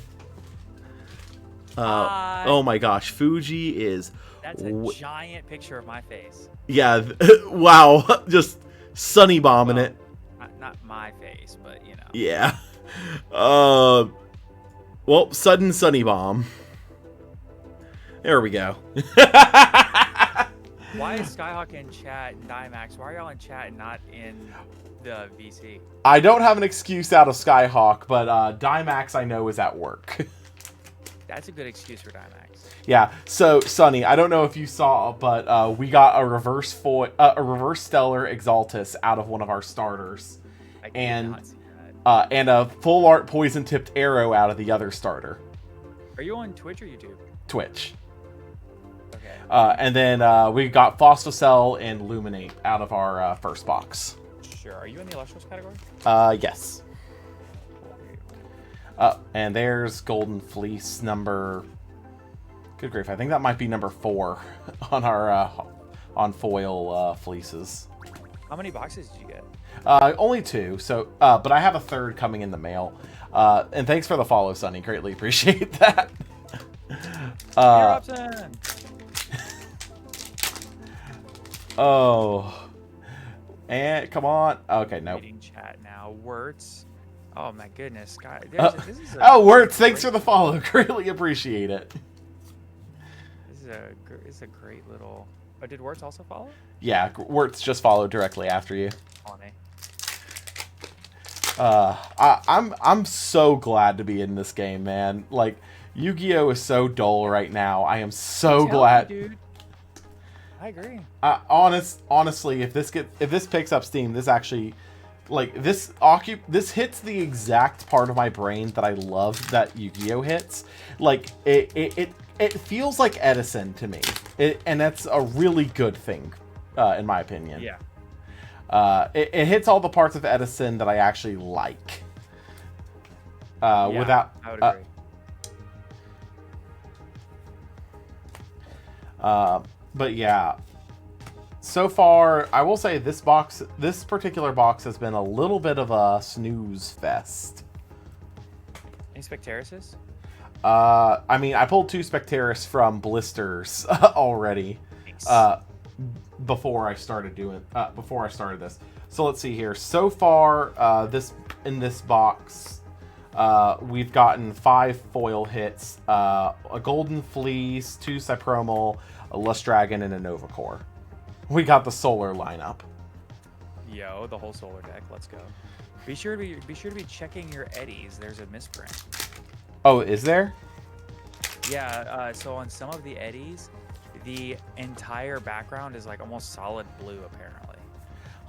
Speaker 1: Oh my gosh, Fuji is...
Speaker 2: That's a giant picture of my face.
Speaker 1: Yeah, wow, just Sunny bombing it.
Speaker 2: Not my face, but you know.
Speaker 1: Yeah. Well, sudden Sunny bomb. There we go.
Speaker 2: Why is Skyhawk in chat and Dimax? Why are y'all in chat and not in the VC?
Speaker 1: I don't have an excuse out of Skyhawk, but Dimax I know is at work.
Speaker 2: That's a good excuse for Dimax.
Speaker 1: Yeah. So Sunny, I don't know if you saw, but we got a reverse stellar Exaltus out of one of our starters, and a full art poison tipped arrow out of the other starter.
Speaker 2: Are you on Twitch or YouTube?
Speaker 1: Twitch.
Speaker 2: Okay.
Speaker 1: And then we got Phosphocell and Luminate out of our first box.
Speaker 2: Sure. Are you in the Elestrals category?
Speaker 1: Yes. And there's Golden Fleece number... Good grief, I think that might be number 4 on our on foil fleeces.
Speaker 2: How many boxes did you get?
Speaker 1: Only 2, so but I have a 3rd coming in the mail. And thanks for the follow, Sunny. Greatly appreciate that. Oh. And come on. Okay, no.
Speaker 2: Reading chat now. Wirtz. Oh my goodness, guy.
Speaker 1: Wirtz, thanks for the follow. Greatly appreciate it.
Speaker 2: This is a great little... Oh, did Wirtz also follow?
Speaker 1: Yeah, Wirtz just followed directly after you.
Speaker 2: Funny.
Speaker 1: I'm so glad to be in this game, man. Like, Yu-Gi-Oh is so dull right now. I am so glad.
Speaker 2: Dude, I agree.
Speaker 1: Honestly, if this picks up steam, this actually, like, this hits the exact part of my brain that I love that Yu-Gi-Oh hits. Like, it feels like Edison to me, and that's a really good thing, in my opinion.
Speaker 2: Yeah.
Speaker 1: It hits all the parts of Edison that I actually like.
Speaker 2: Yeah,
Speaker 1: Without,
Speaker 2: I would agree.
Speaker 1: but yeah. So far, I will say this particular box has been a little bit of a snooze fest.
Speaker 2: Any Spectaruses?
Speaker 1: I mean, I pulled 2 Spectaris from blisters already.
Speaker 2: Nice.
Speaker 1: Before I started this. So let's see here. So far, in this box, we've gotten 5 foil hits, a Golden Fleece, 2 Cypromal, a Lust Dragon, and a Nova Core. We got the solar lineup.
Speaker 2: Yo, the whole solar deck. Let's go. Be sure to be checking your eddies. There's a misprint.
Speaker 1: Oh, is there?
Speaker 2: Yeah. So on some of the eddies, the entire background is like almost solid blue, apparently.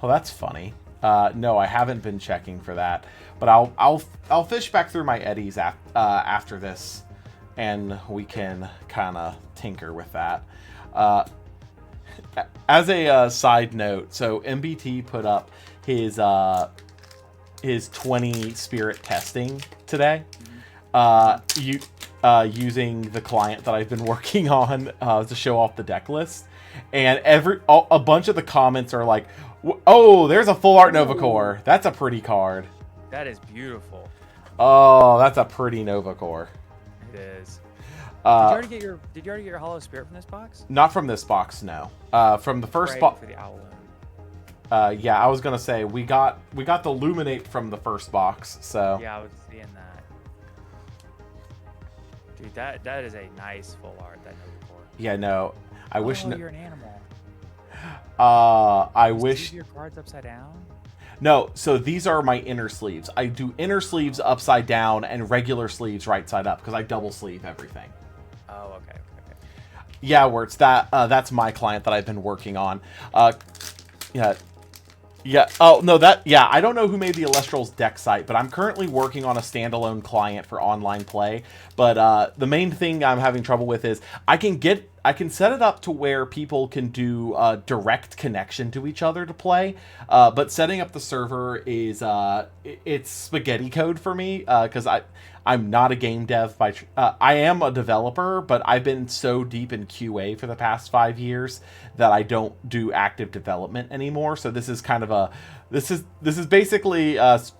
Speaker 1: Oh, that's funny. No, I haven't been checking for that, but I'll fish back through my eddies after this, and we can kind of tinker with that. As a side note, so MBT put up his 20 spirit testing today, using the client that I've been working on to show off the deck list, and a bunch of the comments are like, "Oh, there's a full art Nova Core. That's a pretty card.
Speaker 2: That is beautiful.
Speaker 1: Oh, that's a pretty Nova Core."
Speaker 2: It is. Did you already get your Hollow Spirit from this box?
Speaker 1: Not from this box, no. From the first box.
Speaker 2: For the Owl.
Speaker 1: Yeah, I was gonna say we got the Luminate from the first box, so.
Speaker 2: Yeah, I was seeing that. Dude, that is a nice full art, that Nova Core.
Speaker 1: Yeah, no. I wish.
Speaker 2: You're an animal.
Speaker 1: I wish.
Speaker 2: Your cards upside down.
Speaker 1: No, so these are my inner sleeves. I do inner sleeves upside down and regular sleeves right side up because I double sleeve everything.
Speaker 2: Oh, okay.
Speaker 1: Yeah, where it's that's my client that I've been working on. Yeah. Oh, no, I don't know who made the Elestrals deck site, but I'm currently working on a standalone client for online play. But the main thing I'm having trouble with is I can set it up to where people can do direct connection to each other to play. But setting up the server is it's spaghetti code for me because I'm not a game dev I am a developer, but I've been so deep in QA for the past 5 years that I don't do active development anymore. So this is kind of this is basically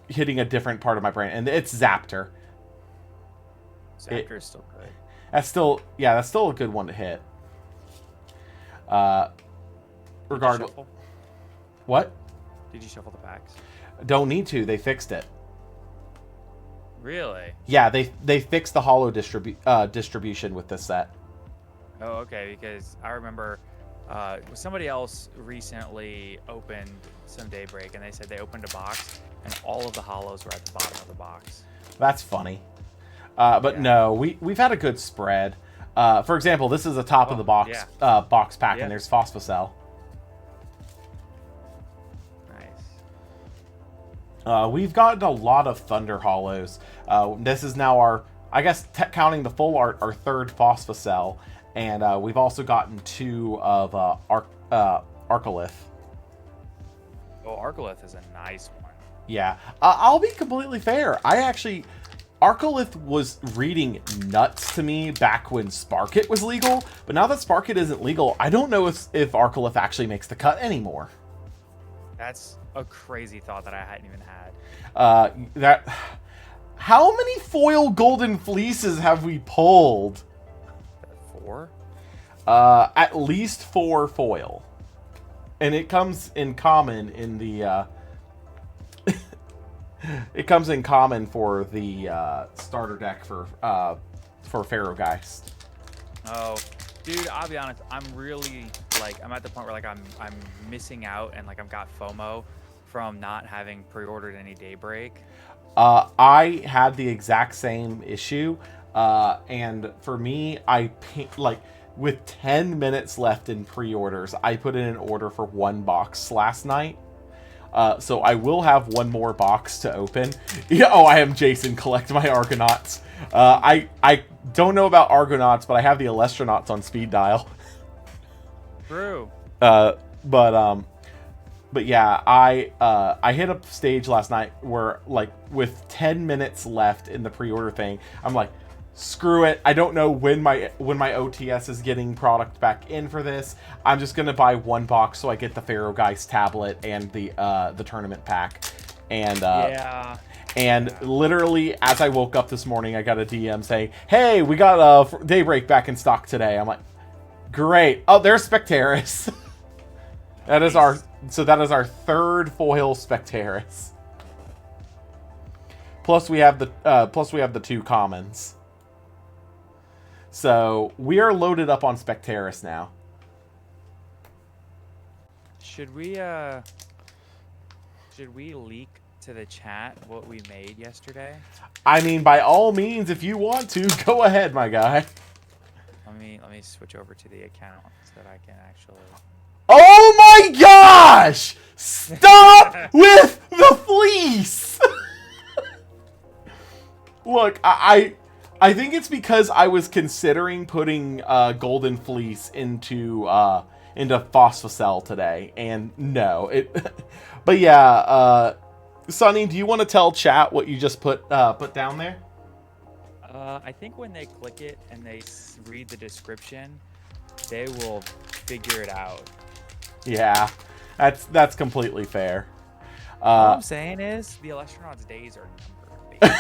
Speaker 1: hitting a different part of my brain, and it's Zaptor.
Speaker 2: Zaptor is still good.
Speaker 1: That's still a good one to hit. Regardless. What?
Speaker 2: Did you shuffle the packs?
Speaker 1: Don't need to. They fixed it.
Speaker 2: Really?
Speaker 1: Yeah, they fixed the hollow distribution with this set.
Speaker 2: Oh, okay. Because I remember somebody else recently opened some Daybreak, and they said they opened a box, and all of the hollows were at the bottom of the box.
Speaker 1: That's funny. But
Speaker 2: yeah.
Speaker 1: No, we've had a good spread. For example, this is a top of the box box pack, and there's Phosphocell.
Speaker 2: Nice.
Speaker 1: We've gotten a lot of Thunder Hollows. This is now our, I guess, counting the full art, our 3rd Phosphocell, and we've also gotten 2 of Arcolith.
Speaker 2: Oh, Arcolith is a nice one.
Speaker 1: Yeah, I'll be completely fair. Arcolith was reading nuts to me back when Sparkit was legal, but now that Sparkit isn't legal, I don't know if Arcolith actually makes the cut anymore.
Speaker 2: That's a crazy thought that I hadn't even had.
Speaker 1: How many foil Golden Fleeces have we pulled?
Speaker 2: 4?
Speaker 1: At least 4 foil. And it comes in common in the it comes in common for the starter deck for Pharaohgeist.
Speaker 2: Oh, dude, I'll be honest. I'm really I'm at the point where I'm missing out, and I've got FOMO from not having pre-ordered any Daybreak.
Speaker 1: I had the exact same issue, and for me, with 10 minutes left in pre-orders, I put in an order for 1 box last night. So I will have 1 more box to open. Yeah, oh, I am Jason. Collect my Argonauts. I don't know about Argonauts, but I have the Elestrals on speed dial.
Speaker 2: True.
Speaker 1: But yeah, I hit a stage last night where, like, with 10 minutes left in the pre-order thing, I'm like, screw it. I don't know when my OTS is getting product back in for this. I'm just gonna buy 1 box so I get the Pharaoh Geist tablet and the tournament pack. And
Speaker 2: Yeah.
Speaker 1: and literally, as I woke up this morning, I got a DM saying, "Hey, we got Daybreak back in stock today." I'm like, "Great! Oh, there's Spectaris." That is our 3rd foil Spectaris. Plus we have the 2 commons. So we are loaded up on Spectaris now.
Speaker 2: Should we leak to the chat what we made yesterday?
Speaker 1: I mean, by all means, if you want to, go ahead, my guy.
Speaker 2: Let me switch over to the account so that I can actually.
Speaker 1: Oh my gosh! Stop with the fleece! Look, I think it's because I was considering putting Golden Fleece into Phosphocell today, and no, But yeah, Sonny, do you want to tell chat what you just put down there?
Speaker 2: I think when they click it and they read the description, they will figure it out.
Speaker 1: Yeah, that's completely fair.
Speaker 2: All I'm saying is the Elestrals days are numbered.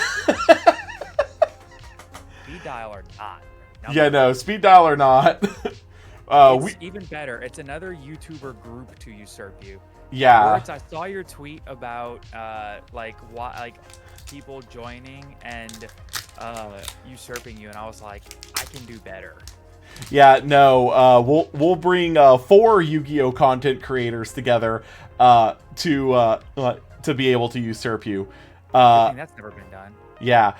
Speaker 2: Speed dial or not.
Speaker 1: Yeah, no, speed dial or not.
Speaker 2: It's even better. It's another YouTuber group to usurp you.
Speaker 1: Yeah.
Speaker 2: Words, I saw your tweet about like people joining and usurping you, and I was like, I can do better.
Speaker 1: Yeah, no, we'll bring 4 Yu-Gi-Oh content creators together to be able to usurp you.
Speaker 2: I think that's never been done.
Speaker 1: Yeah,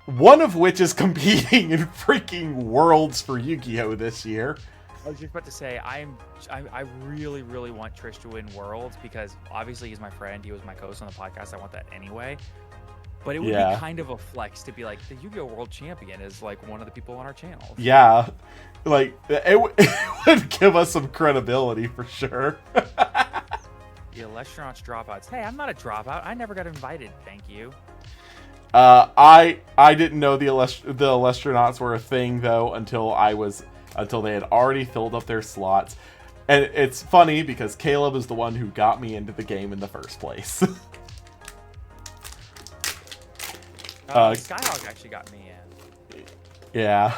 Speaker 1: one of which is competing in freaking Worlds for Yu-Gi-Oh this year.
Speaker 2: I was just about to say, I really, really want Trish to win Worlds because obviously he's my friend. He was my co-host on the podcast. I want that anyway. But it would be kind of a flex to be like, the Yu-Gi-Oh! World Champion is like one of the people on our channel.
Speaker 1: Yeah, like, it would give us some credibility for sure.
Speaker 2: The Elestrals dropouts. Hey, I'm not a dropout. I never got invited. Thank you.
Speaker 1: I didn't know the Elestrals were a thing, though, until they had already filled up their slots. And it's funny because Caleb is the one who got me into the game in the first place.
Speaker 2: Skyhawk actually got me in.
Speaker 1: Yeah.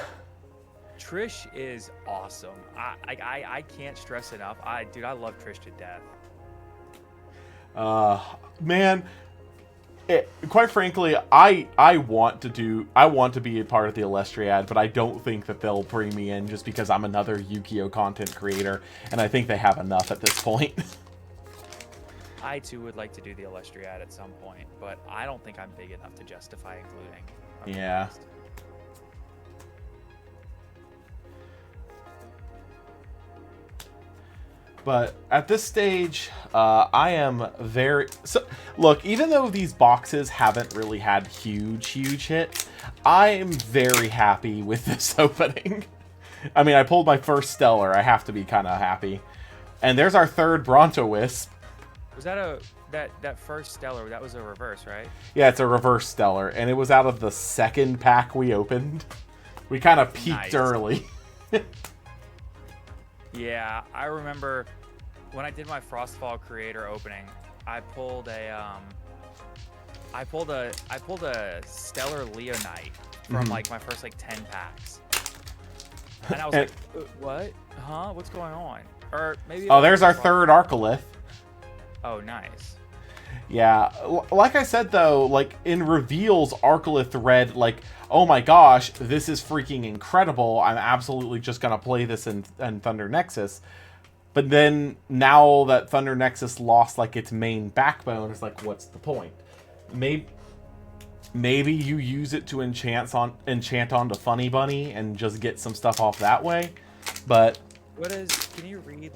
Speaker 2: Trish is awesome. I can't stress enough. Dude, I love Trish to death.
Speaker 1: Man, quite frankly, I want to be a part of the Elestriad, but I don't think that they'll bring me in just because I'm another Yu-Gi-Oh content creator, and I think they have enough at this point.
Speaker 2: I too would like to do the Elestriad at some point, but I don't think I'm big enough to justify including.
Speaker 1: Yeah. But at this stage, I am very... So, look, even though these boxes haven't really had huge hits, I am very happy with this opening. I mean, I pulled my first Stellar. I have to be kind of happy. And there's our 3rd Bronto Wisp.
Speaker 2: Was that that first Stellar? That was a reverse, right?
Speaker 1: Yeah, it's a reverse Stellar. And it was out of the 2nd pack we opened. We kind of peaked early.
Speaker 2: Yeah, I remember when I did my Frostfall Creator opening, I pulled a Stellar Leonite from like my first like 10 packs. And I was like, what? Huh? What's going on? Or maybe
Speaker 1: there's our 3rd Arcolith.
Speaker 2: Oh, nice.
Speaker 1: Yeah, like I said though, like in reveals, Arcolith read like, oh my gosh, this is freaking incredible. I'm absolutely just gonna play this in Thunder Nexus. But then now that Thunder Nexus lost like its main backbone, it's like, what's the point? Maybe you use it to enchant onto Funny Bunny and just get some stuff off that way. But
Speaker 2: what is? Can you read?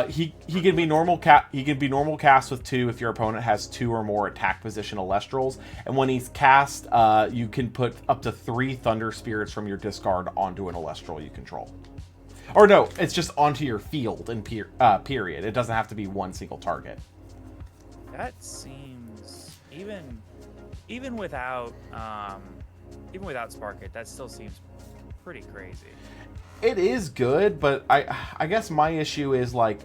Speaker 1: He can be normal he can be normal cast with 2 if your opponent has 2 or more attack position Elestrals, and when he's cast, you can put up to 3 Thunder Spirits from your discard onto an Elestral you control. Or no, it's just onto your field in period. It doesn't have to be one single target.
Speaker 2: That seems even without Spark It, that still seems pretty crazy.
Speaker 1: It is good, but I guess my issue is, like,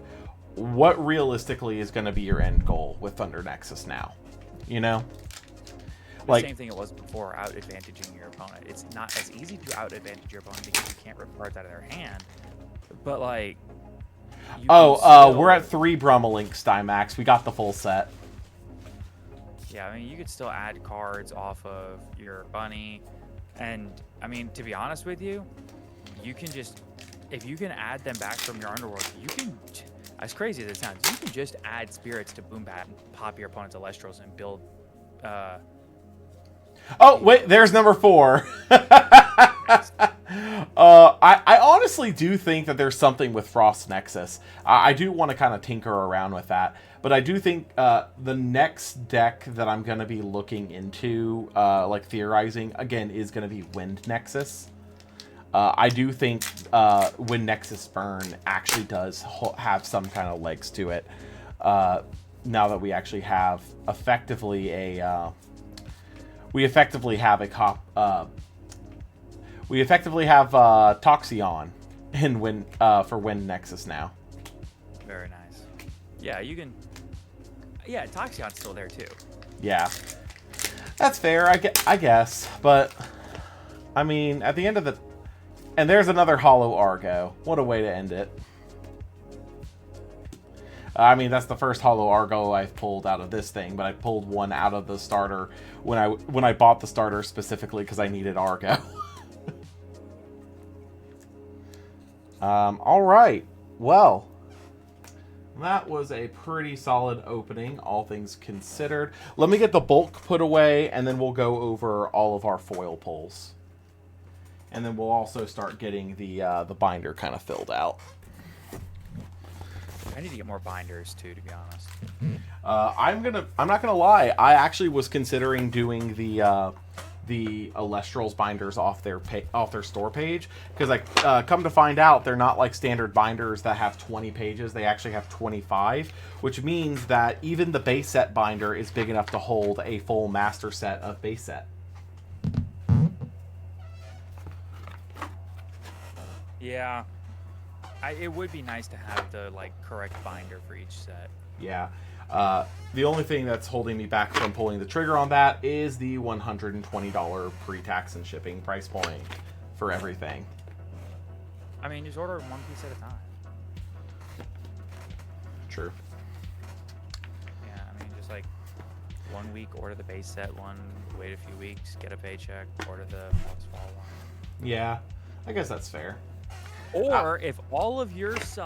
Speaker 1: what realistically is going to be your end goal with Thunder Nexus now? You know?
Speaker 2: Like, same thing it was before, out-advantaging your opponent. It's not as easy to out-advantage your opponent because you can't rip cards out of their hand. But, like...
Speaker 1: we're at 3 Brummelink Stymax. We got the full set.
Speaker 2: Yeah, I mean, you could still add cards off of your bunny. And, I mean, to be honest with you, you can just... If you can add them back from your Underworld, you can... As crazy as it sounds, you can just add spirits to Boom Bat and pop your opponent's Elestrals and build...
Speaker 1: Oh, wait, there's number 4. I honestly do think that there's something with Frost Nexus. I do want to kind of tinker around with that. But I do think the next deck that I'm going to be looking into, like theorizing, again, is going to be Wind Nexus. I do think Wind Nexus Burn actually does have some kind of legs to it. Now that we actually have effectively a... We effectively have Toxion for Wind Nexus now.
Speaker 2: Very nice. Yeah, you can... Yeah, Toxion's still there too.
Speaker 1: Yeah. That's fair, I guess. But, I mean, at the end of the... And there's another Hollow Argo. What a way to end it. I mean, that's the first Hollow Argo I've pulled out of this thing, but I pulled one out of the starter when I bought the starter specifically because I needed Argo. All right. Well, that was a pretty solid opening, all things considered. Let me get the bulk put away, and then we'll go over all of our foil pulls. And then we'll also start getting the binder kind of filled out.
Speaker 2: I need to get more binders too, to be honest.
Speaker 1: I'm not gonna lie. I actually was considering doing the Elestrals binders off their store page, because I come to find out they're not like standard binders that have 20 pages. They actually have 25, which means that even the base set binder is big enough to hold a full master set of base set.
Speaker 2: Yeah. It would be nice to have the correct binder for each set.
Speaker 1: Yeah. The only thing that's holding me back from pulling the trigger on that is the $120 pre-tax and shipping price point for everything.
Speaker 2: I mean, just order one piece at a time.
Speaker 1: True.
Speaker 2: Yeah, I mean, just 1 week order the base set one, wait a few weeks, get a paycheck, order the Fox Fall one.
Speaker 1: Yeah, I guess that's fair.
Speaker 2: Or if all of your if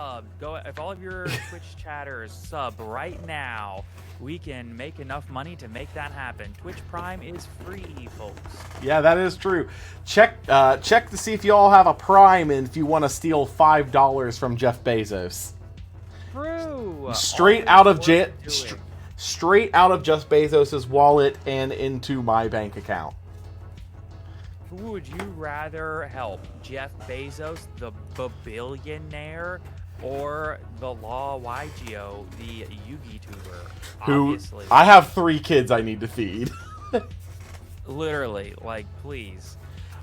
Speaker 2: all of your Twitch chatters sub right now, we can make enough money to make that happen. Twitch Prime is free, folks.
Speaker 1: Yeah, that is true. Check to see if you all have a Prime and if you want to steal $5 from Jeff Bezos.
Speaker 2: True.
Speaker 1: Straight out of Jeff Bezos's wallet and into my bank account.
Speaker 2: Who would you rather help, Jeff Bezos, the billionaire, or the Law YGO, the Yugi tuber? Obviously.
Speaker 1: I have 3 kids I need to feed.
Speaker 2: Literally, please.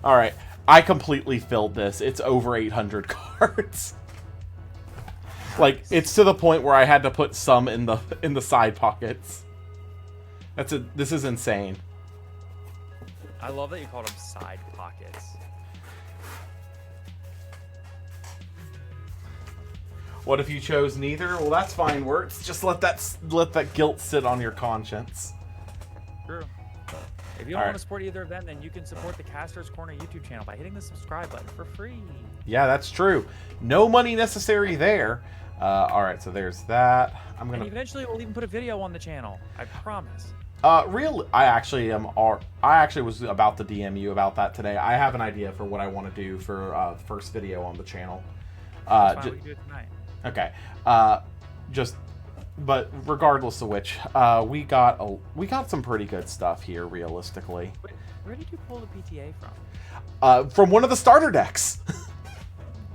Speaker 1: All right, I completely filled this. It's over 800 cards.
Speaker 2: Nice.
Speaker 1: It's to the point where I had to put some in the side pockets. This is insane.
Speaker 2: I love that you called them side pockets.
Speaker 1: What if you chose neither? Well, that's fine. Works. Just let that guilt sit on your conscience.
Speaker 2: True. If you don't want to support either of them, then you can support the Caster's Corner YouTube channel by hitting the subscribe button for free.
Speaker 1: Yeah, that's true. No money necessary there. All right, so there's that.
Speaker 2: And eventually we'll even put a video on the channel. I promise.
Speaker 1: I actually was about to DM you about that today. I have an idea for what I want to do for first video on the channel.
Speaker 2: That's fine, we can do it tonight.
Speaker 1: Okay. But regardless of which, we got some pretty good stuff here, realistically.
Speaker 2: Wait, where did you pull the PTA from?
Speaker 1: From one of the starter decks.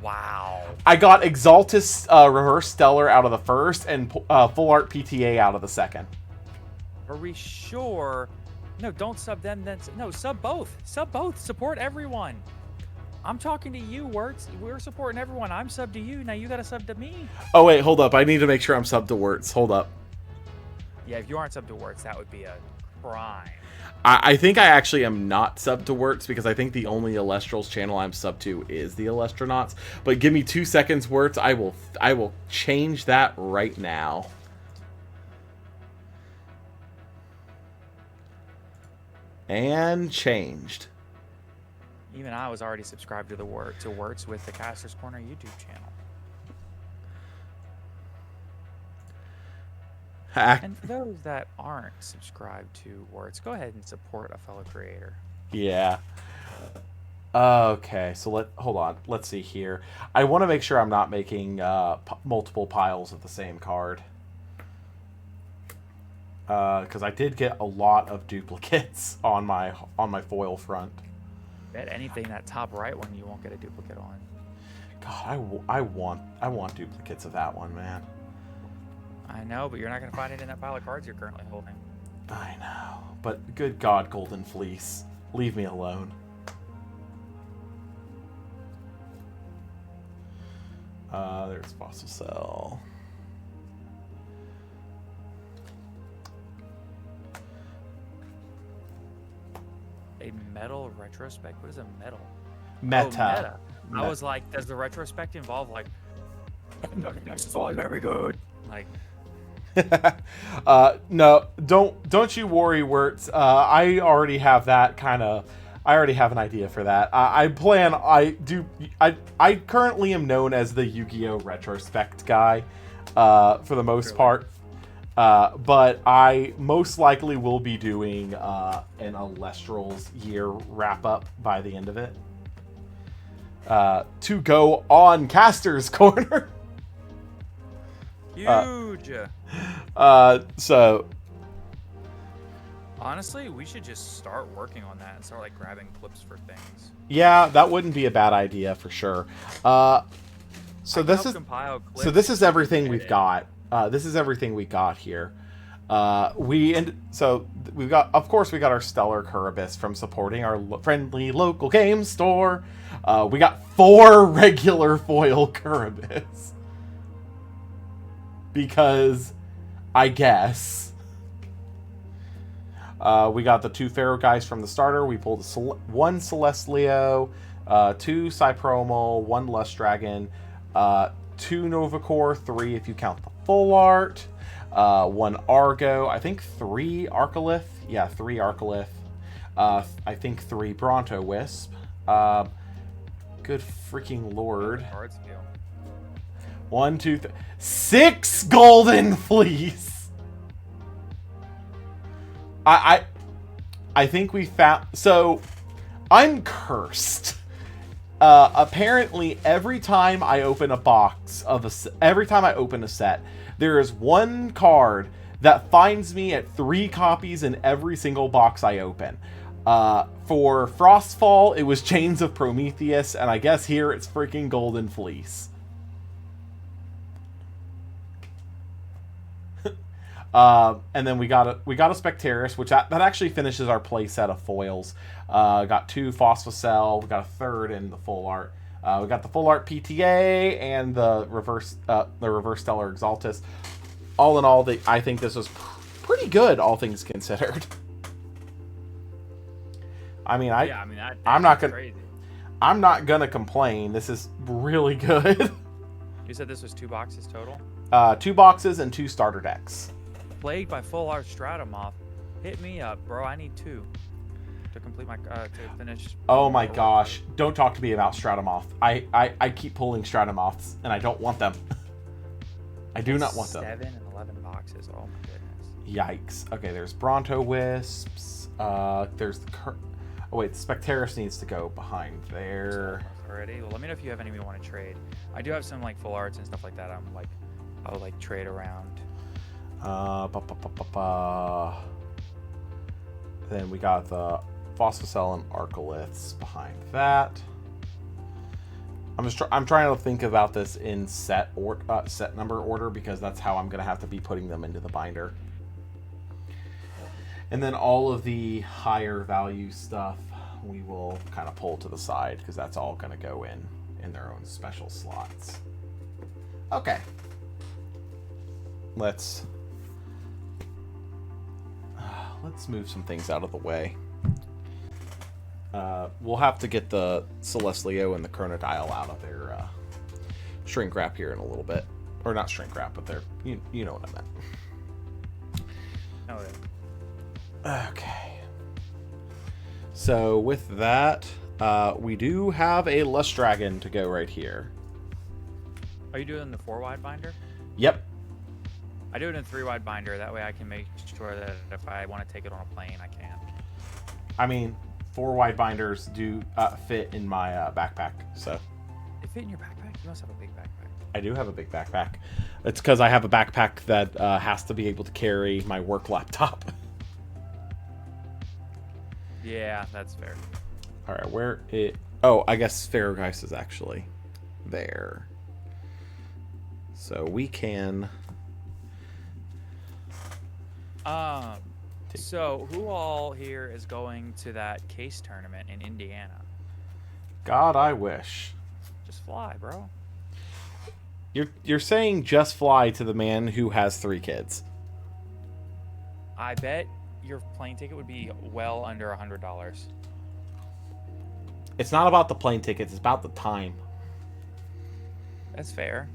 Speaker 2: Wow.
Speaker 1: I got Exaltus Reverse Stellar out of the first and Full Art PTA out of the second.
Speaker 2: Are we sure? No, don't sub them. Then no, sub both. Sub both. Support everyone. I'm talking to you, Wirtz. We're supporting everyone. I'm sub to you. Now you got to sub to me.
Speaker 1: Oh wait, hold up. I need to make sure I'm sub to Wirtz. Hold up.
Speaker 2: Yeah, if you aren't sub to Wirtz, that would be a crime.
Speaker 1: I think I actually am not sub to Wirtz because I think the only Elestrals channel I'm sub to is the Elestronauts. But give me 2 seconds, Wirtz. I will change that right now. And changed.
Speaker 2: Even I was already subscribed to Wirtz with the Caster's Corner YouTube channel. And for those that aren't subscribed to Wirtz, go ahead and support a fellow creator.
Speaker 1: Yeah. Okay, so hold on. Let's see here. I want to make sure I'm not making multiple piles of the same card. Because I did get a lot of duplicates on my foil front.
Speaker 2: Bet anything that top right one you won't get a duplicate on.
Speaker 1: God, I want duplicates of that one, man.
Speaker 2: I know, but you're not going to find it in that pile of cards you're currently holding.
Speaker 1: I know, but good God, Golden Fleece, leave me alone. There's Fossil Cell.
Speaker 2: A metal retrospect? What is a metal?
Speaker 1: Meta.
Speaker 2: Oh, meta. I was like, does the retrospect involve like very good? Like
Speaker 1: no, don't you worry, Wirtz. I already have that I already have an idea for that. I currently am known as the Yu-Gi-Oh! Retrospect guy, for the most part. But I most likely will be doing an Elestrals year wrap-up by the end of it. To go on Caster's Corner.
Speaker 2: huge.
Speaker 1: So
Speaker 2: Honestly, we should just start working on that and start like grabbing clips for things.
Speaker 1: yeah, that wouldn't be a bad idea for sure. So this is everything we've got. This is everything we got here. We've got, of course, we got our Stellar Curibus from supporting our friendly local game store. We got 4 regular foil Curibus. Because, I guess. We got the 2 Pharaoh guys from the starter. We pulled 1 Celestleo, 2 Cypromal, 1 Lust Dragon, 2 Novacore, 3 if you count the full art, 1 Argo, I think 3 Arcolith. Yeah, 3 Arcolith. I think 3 Bronto Wisp. Good freaking lord. 1, 2, 6 Golden Fleece! I think we found... So, I'm cursed. Apparently, every time I open a box every time I open a set, there is 1 card that finds me at 3 copies in every single box I open. For Frostfall, it was Chains of Prometheus, and I guess here it's freaking Golden Fleece. And then we got a Spectaris, which that actually finishes our play set of foils. Got 2 Phosphocell, we got a 3rd in the full art. We got the full art PTA and the reverse Stellar Exaltus. All in all, I think this was pretty good, all things considered. I mean, I'm not gonna complain. This is really good.
Speaker 2: You said this was 2 boxes total?
Speaker 1: 2 boxes and 2 starter decks.
Speaker 2: Plagued by Full Art Stratomoth. Hit me up, bro. I need 2 to complete my to finish.
Speaker 1: Oh my gosh! Don't talk to me about Stratomoth. I keep pulling Stratomoths and I don't want them. I do not want them.
Speaker 2: 7 and 11 boxes. Oh my goodness.
Speaker 1: Yikes. Okay, there's Bronto Wisps. There's the Oh wait, Spectaris needs to go behind there.
Speaker 2: Already. Well, let me know if you have any we want to trade. I do have some like full arts and stuff like that. I'll like trade around.
Speaker 1: Then we got the Phosphocell and Arcoliths behind that. I'm trying to think about this in set number order because that's how I'm gonna have to be putting them into the binder. And then all of the higher value stuff we will kind of pull to the side because that's all gonna go in their own special slots. Okay. Let's move some things out of the way. We'll have to get the Celestlio and the Chronodial out of their shrink wrap here in a little bit. Or not shrink wrap, but they're, you know what I meant.
Speaker 2: Oh, yeah.
Speaker 1: Okay. So with that, we do have a Lust Dragon to go right here.
Speaker 2: Are you doing the 4-wide binder?
Speaker 1: Yep.
Speaker 2: I do it in 3-wide binder. That way I can make sure that if I want to take it on a plane, I can.
Speaker 1: I mean, 4-wide binders do fit in my backpack, so.
Speaker 2: They fit in your backpack? You must have a big backpack.
Speaker 1: I do have a big backpack. It's because I have a backpack that has to be able to carry my work laptop.
Speaker 2: Yeah, that's fair.
Speaker 1: All right, where it? Oh, I guess Ferrogeist is actually there. So we can.
Speaker 2: So who all here is going to that case tournament in Indiana?
Speaker 1: God, I wish.
Speaker 2: Just fly, bro.
Speaker 1: You're saying just fly to the man who has 3 kids.
Speaker 2: I bet your plane ticket would be well under $100.
Speaker 1: It's not about the plane tickets, it's about the time.
Speaker 2: That's fair.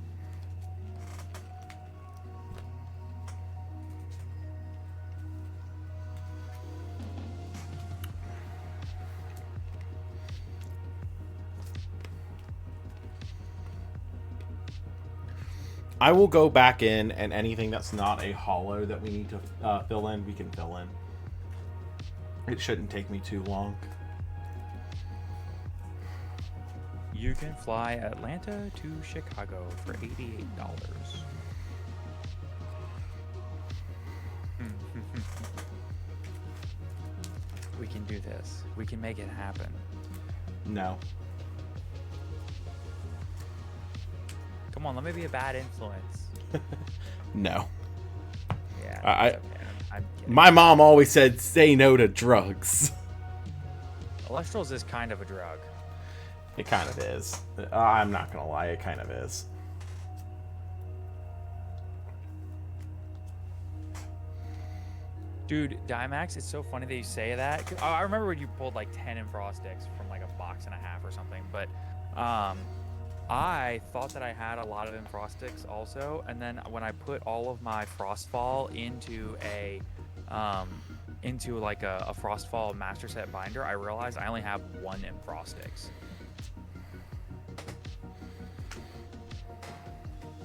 Speaker 1: I will go back in, and anything that's not a hollow that we need to fill in, we can fill in. It shouldn't take me too long.
Speaker 2: You can fly Atlanta to Chicago for $88. We can do this. We can make it happen.
Speaker 1: No.
Speaker 2: Come on, let me be a bad influence.
Speaker 1: No.
Speaker 2: Yeah. I'm kidding.
Speaker 1: My mom always said, say no to drugs.
Speaker 2: Elestrals is kind of a drug.
Speaker 1: It kind of is. I'm not going to lie, it kind of is.
Speaker 2: Dude, Dimax, it's so funny that you say that. 'Cause I remember when you pulled like 10 Enfrostics from like a box and a half or something, but I thought that I had a lot of Enfrostics also, and then when I put all of my Frostfall into like a Frostfall Master Set binder, I realized I only have 1 Enfrostics.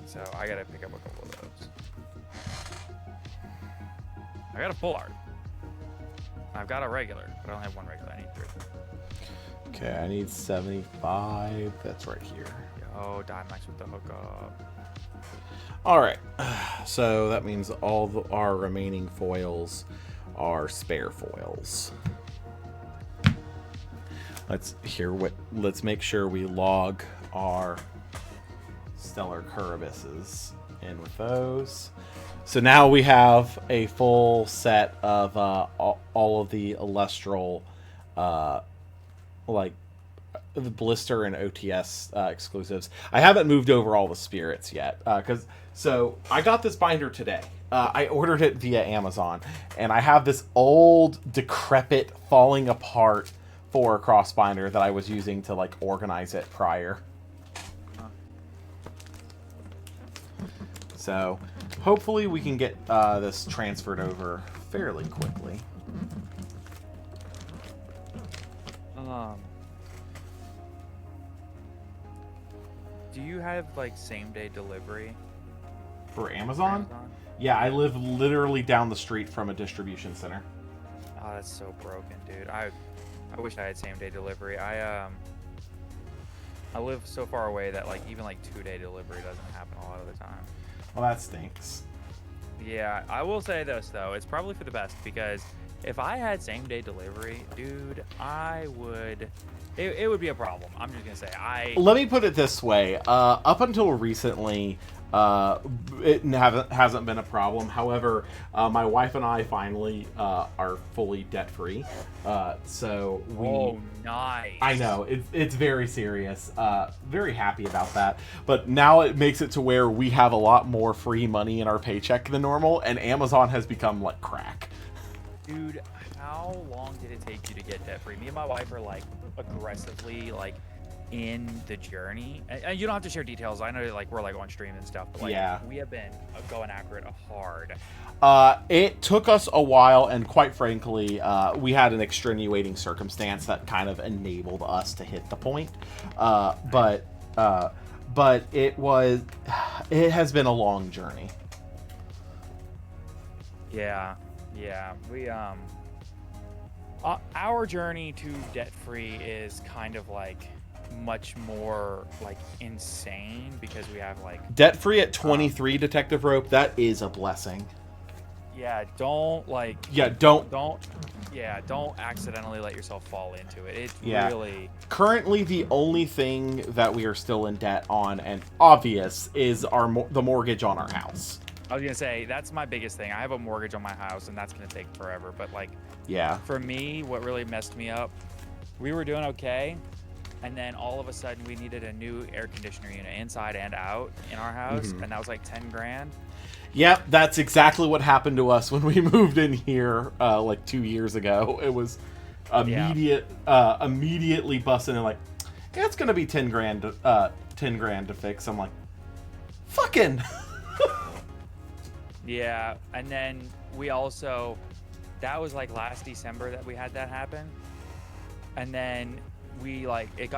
Speaker 2: So I gotta pick up a couple of those. I got a full art. I've got a regular, but I only have 1 regular. I need 3.
Speaker 1: Okay, I need 75. That's right here.
Speaker 2: Yo, Dimax with the hookup.
Speaker 1: All right. So that means our remaining foils are spare foils. Let's make sure we log our Stellar Curabuses in with those. So now we have a full set of all of the Elestral, like the Blister and OTS exclusives. I haven't moved over all the spirits yet, so I got this binder today. I ordered it via Amazon, and I have this old, decrepit, falling apart 4-cross binder that I was using to like organize it prior. So hopefully we can get this transferred over fairly quickly.
Speaker 2: Do you have like same-day delivery
Speaker 1: For Amazon? Yeah, I live literally down the street from a distribution center.
Speaker 2: Oh, that's so broken, dude. I I wish I had same day delivery. I live so far away that like even like 2-day delivery doesn't happen a lot of the time.
Speaker 1: Well, that stinks.
Speaker 2: Yeah, I will say this though, it's probably for the best because if I had same day delivery, dude, I would. It would be a problem. I'm just gonna say
Speaker 1: Let me put it this way. Up until recently, it hasn't been a problem. However, my wife and I finally are fully debt free. So we.
Speaker 2: Oh, nice.
Speaker 1: I know it's very serious. Very happy about that. But now it makes it to where we have a lot more free money in our paycheck than normal, and Amazon has become like crack.
Speaker 2: Dude, how long did it take you to get debt free? Me and my wife are like aggressively like in the journey, and you don't have to share details. I know like we're like on stream and stuff, but like
Speaker 1: yeah,
Speaker 2: we have been going after it hard.
Speaker 1: It took us a while, and quite frankly, we had an extenuating circumstance that kind of enabled us to hit the point. But it has been a long journey.
Speaker 2: Yeah, we our journey to debt free is kind of like much more like insane because we have like
Speaker 1: debt free at 23, Detective Rope. That is a blessing.
Speaker 2: Yeah, don't accidentally let yourself fall into it. It's really
Speaker 1: currently the only thing that we are still in debt on, and obvious, is the mortgage on our house.
Speaker 2: I was gonna say that's my biggest thing. I have a mortgage on my house, and that's gonna take forever. But like,
Speaker 1: yeah,
Speaker 2: for me, what really messed me up, we were doing okay, and then all of a sudden we needed a new air conditioner unit inside and out in our house, and that was like 10 grand.
Speaker 1: Yep, that's exactly what happened to us when we moved in here like 2 years ago. It was immediately busting in like, yeah, it's gonna be 10 grand to fix. I'm like, fucking.
Speaker 2: Yeah, and then we also, that was like last December that we had that happen, and then we like it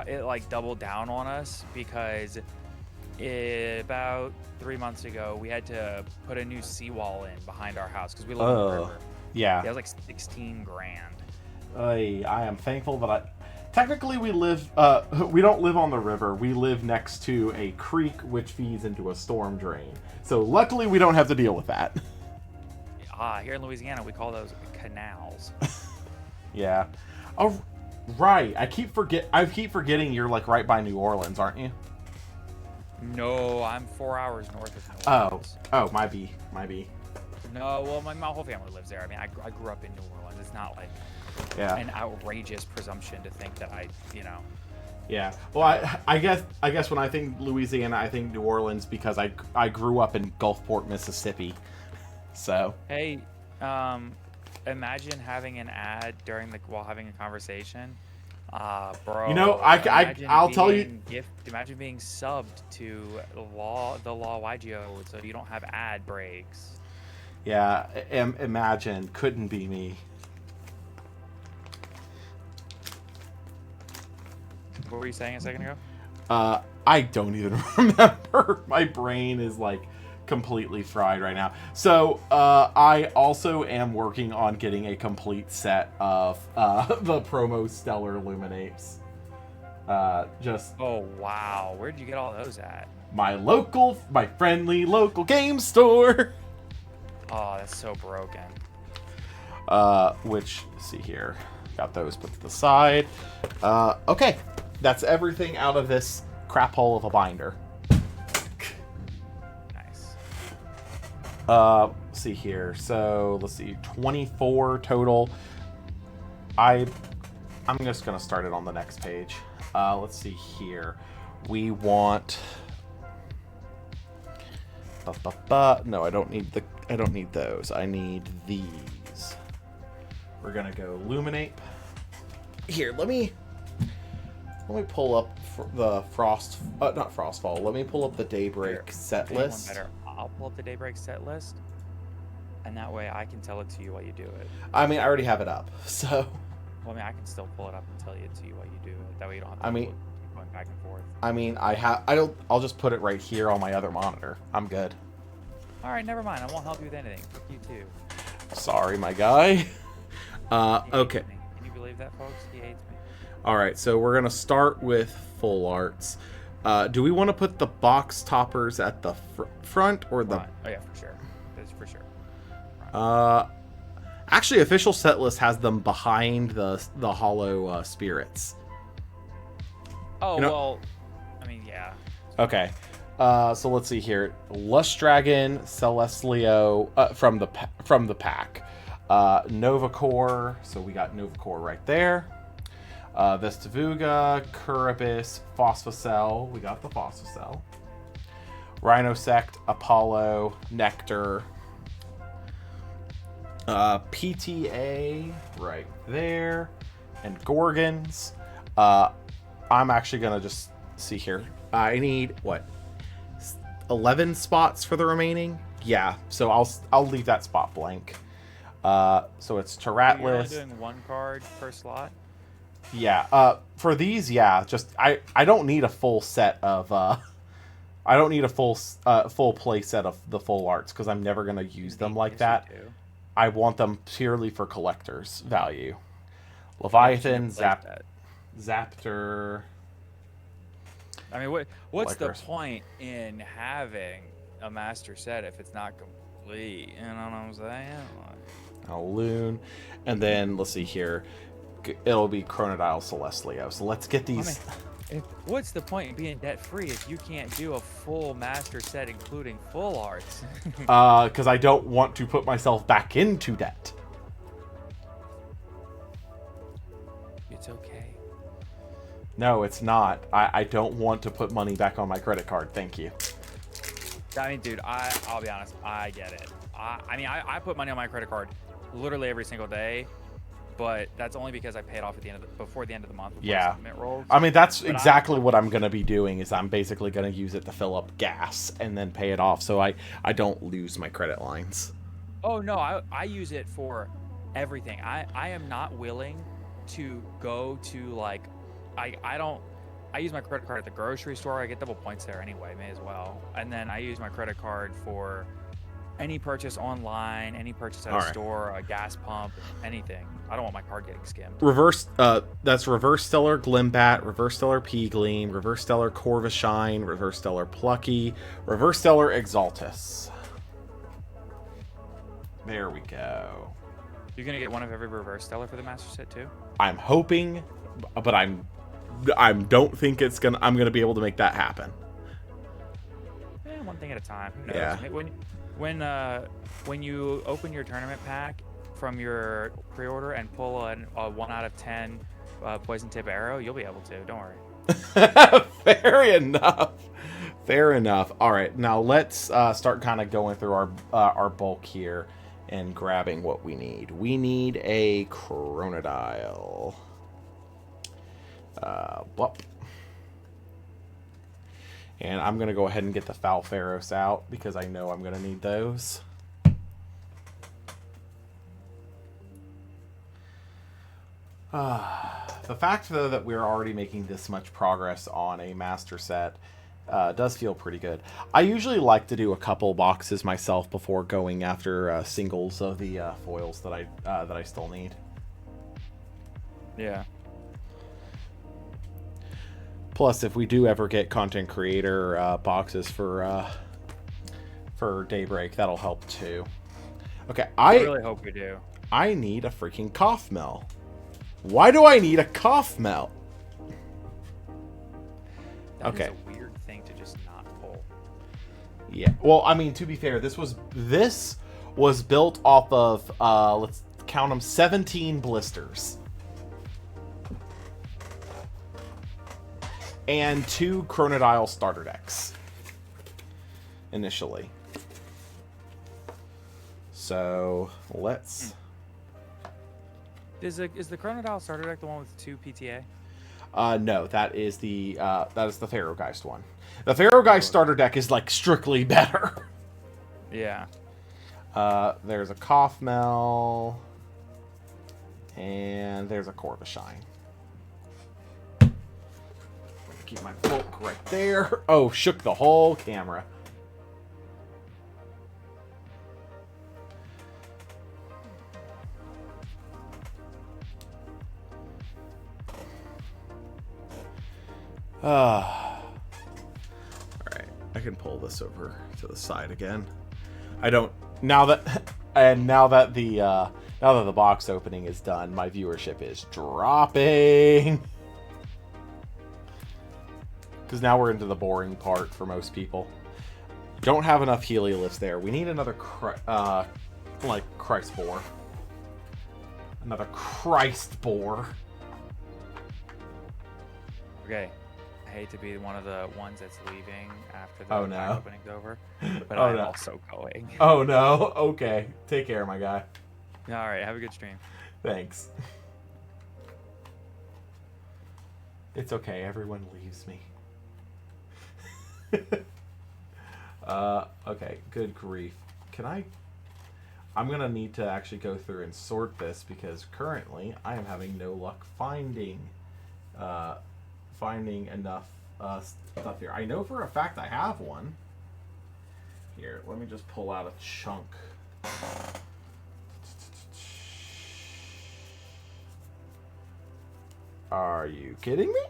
Speaker 2: doubled down on us because about 3 months ago we had to put a new seawall in behind our house because we live on the river.
Speaker 1: Yeah,
Speaker 2: it was like 16 grand.
Speaker 1: I am thankful that technically we live we don't live on the river. We live next to a creek which feeds into a storm drain. So luckily we don't have to deal with that.
Speaker 2: Here in Louisiana we call those canals.
Speaker 1: Yeah. Oh, right. I keep forgetting you're like right by New Orleans, aren't you?
Speaker 2: No, I'm 4 hours north of New Orleans.
Speaker 1: Oh, might be.
Speaker 2: No, well, my whole family lives there. I mean, I grew up in New Orleans. It's not like an outrageous presumption to think that
Speaker 1: Yeah. Well, I guess when I think Louisiana, I think New Orleans because I grew up in Gulfport, Mississippi. So.
Speaker 2: Hey, imagine having an ad while having a conversation. Bro.
Speaker 1: You know, I'll tell you.
Speaker 2: Imagine being subbed to the law YGO so you don't have ad breaks.
Speaker 1: Yeah, imagine. Couldn't be me.
Speaker 2: What were you saying a second ago?
Speaker 1: I don't even remember. My brain is like completely fried right now. So I also am working on getting a complete set of the promo Stellar Illuminates.
Speaker 2: Oh wow, where'd you get all those at?
Speaker 1: My friendly local game store.
Speaker 2: Oh, that's so broken.
Speaker 1: Which, see here, got those put to the side. Okay, that's everything out of this crap hole of a binder.
Speaker 2: Nice.
Speaker 1: See here. So let's see, 24 total. I'm just gonna start it on the next page. Let's see here. We want. No, I don't need those. I need these. We're gonna go Luminate. Here, let me pull up the not Frostfall. Let me pull up the Daybreak set list.
Speaker 2: I'll pull up the Daybreak set list, and that way I can tell it to you while you do it.
Speaker 1: I mean, I already have it up, so.
Speaker 2: Well, I mean, I can still pull it up and tell it to you while you do it. That way you don't have to keep going back and forth.
Speaker 1: I mean, I'll just put it right here on my other monitor. I'm good.
Speaker 2: All right, never mind. I won't help you with anything. Fuck you too.
Speaker 1: Sorry, my guy. Okay.
Speaker 2: Can you believe that, folks. He hates me.
Speaker 1: All right, so we're gonna start with full arts. Do we want to put the box toppers at the front or the?
Speaker 2: Oh yeah, for sure. That's for sure.
Speaker 1: Actually, official set list has them behind the hollow spirits.
Speaker 2: Oh
Speaker 1: you know,
Speaker 2: well, I mean yeah.
Speaker 1: Okay, so let's see here. Lush Dragon, Celestlio from the pack. Novacore, so we got Novacore right there. Vestavuga, Curibus, Phosphocell. We got the Phosphocell. Rhinosect, Apollo, Nectar. PTA right there. And Gorgons. I'm actually going to just see here. I need, what, 11 spots for the remaining? Yeah, so I'll leave that spot blank. So it's Taratless.
Speaker 2: You're only doing one card per slot?
Speaker 1: Yeah, for these, yeah, just I don't need a full set of I don't need a full play set of the full arts because I'm never gonna use them like that. I want them purely for collectors value. Leviathan, Zaptor.
Speaker 2: I mean, what's the point in having a master set if it's not complete? You know what I'm saying?
Speaker 1: Loon, and then let's see here. It'll be Chronodile Celestlio. So let's get these.
Speaker 2: What's the point in being debt free if you can't do a full master set including full arts?
Speaker 1: Because I don't want to put myself back into debt.
Speaker 2: It's okay.
Speaker 1: No, it's not. I don't want to put money back on my credit card. Thank you.
Speaker 2: I mean, dude, I'll be honest. I get it. I put money on my credit card literally every single day. But that's only because I pay it off at before the end of the month.
Speaker 1: Yeah.
Speaker 2: Rolls.
Speaker 1: I mean, that's exactly what I'm going to be doing is I'm basically going to use it to fill up gas and then pay it off so I don't lose my credit lines.
Speaker 2: Oh, no. I use it for everything. I am not willing to go to, like, I use my credit card at the grocery store. I get double points there anyway. May as well. And then I use my credit card for any purchase online, any purchase at a store, a gas pump, anything. I don't want my card getting skimmed.
Speaker 1: That's Reverse Stellar Glimbat, Reverse Stellar P-Gleam, Reverse Stellar Corvishine, Reverse Stellar Plucky, Reverse Stellar Exaltus. There we go.
Speaker 2: You're gonna get one of every Reverse Stellar for the Master Set too?
Speaker 1: I'm hoping, but I don't think I'm gonna be able to make that happen.
Speaker 2: One thing at a time. Who knows?
Speaker 1: Yeah.
Speaker 2: When you open your tournament pack from your pre-order and pull a 1 out of 10 poison tip arrow, you'll be able to. Don't worry.
Speaker 1: Fair enough. All right, now let's start kind of going through our bulk here and grabbing what we need. We need a Chronodile. And I'm going to go ahead and get the Falfaros out because I know I'm going to need those. The fact, though, that we're already making this much progress on a master set does feel pretty good. I usually like to do a couple boxes myself before going after singles of the foils that I still need.
Speaker 2: Yeah.
Speaker 1: Plus, if we do ever get content creator boxes for Daybreak, that'll help too. Okay,
Speaker 2: I really hope we do.
Speaker 1: I need a freaking cough mel. Why do I need a cough mel?
Speaker 2: That is a weird thing to just not pull.
Speaker 1: Yeah. Well, I mean, to be fair, this was built off of let's count them, 17 blisters. And 2 Chronodile starter decks initially. So let's.
Speaker 2: Is the Chronodile starter deck the one with 2 PTA?
Speaker 1: No, that is the Pharaohgeist one. The Pharaohgeist starter deck is like strictly better.
Speaker 2: Yeah.
Speaker 1: There's a Kothmel, and there's a Corvishine. Keep my bulk right there. Oh, shook the whole camera. Alright, I can pull this over to the side again. I don't now that the box opening is done, my viewership is dropping. Because now we're into the boring part for most people. Don't have enough heliolifts there. We need another Christ boar. Another Christ boar.
Speaker 2: Okay. I hate to be one of the ones that's leaving after the pack opening's over, but I'm also going.
Speaker 1: Oh no. Okay. Take care, my guy.
Speaker 2: All right. Have a good stream.
Speaker 1: Thanks. It's okay. Everyone leaves me. Okay. Good grief. I'm going to need to actually go through and sort this because currently I am having no luck finding enough stuff here. I know for a fact I have one. Here, let me just pull out a chunk. Are you kidding me?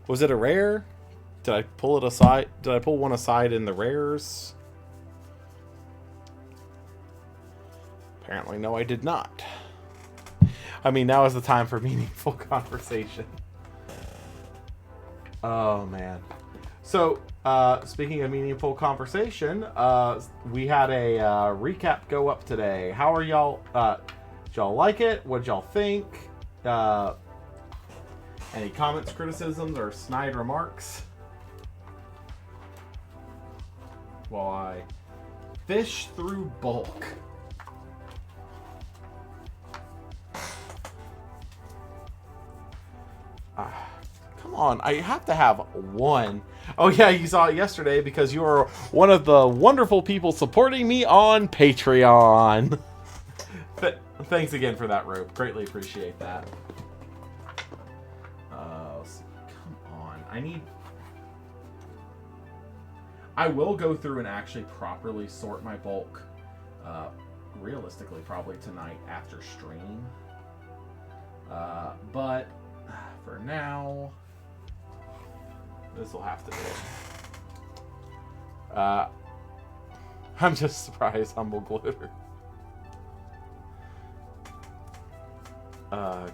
Speaker 1: Was it a rare? Did I pull it aside? Did I pull one aside in the rares? Apparently, no, I did not. I mean, now is the time for meaningful conversation. Oh, man. So, speaking of meaningful conversation, we had a recap go up today. How are y'all? Did y'all like it? What did y'all think? Any comments, criticisms, or snide remarks? While I fish through bulk. Come on, I have to have one. Oh yeah, you saw it yesterday because you are one of the wonderful people supporting me on Patreon. Thanks again for that, Rope. Greatly appreciate that. Come on, I will go through and actually properly sort my bulk. Realistically, probably tonight after stream. But for now, this will have to do. I'm just surprised, Humble Glitter. Okay.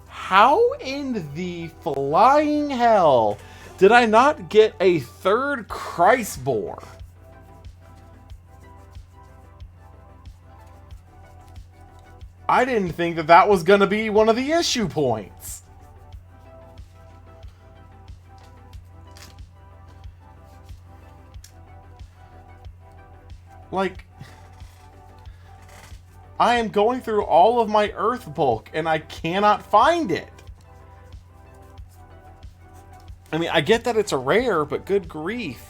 Speaker 1: How in the flying hell did I not get a third Christ boar? I didn't think that was going to be one of the issue points. Like, I am going through all of my earth bulk and I cannot find it. I mean, I get that it's a rare, but good grief.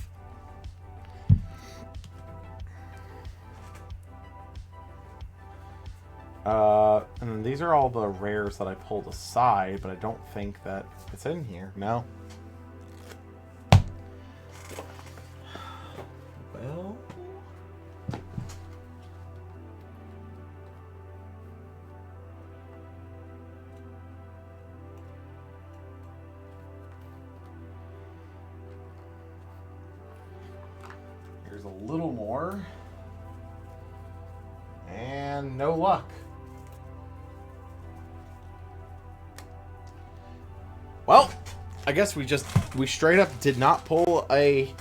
Speaker 1: And these are all the rares that I pulled aside, but I don't think that it's in here. No. Well. Here's a little more. And no luck. Well, I guess we straight up did not pull a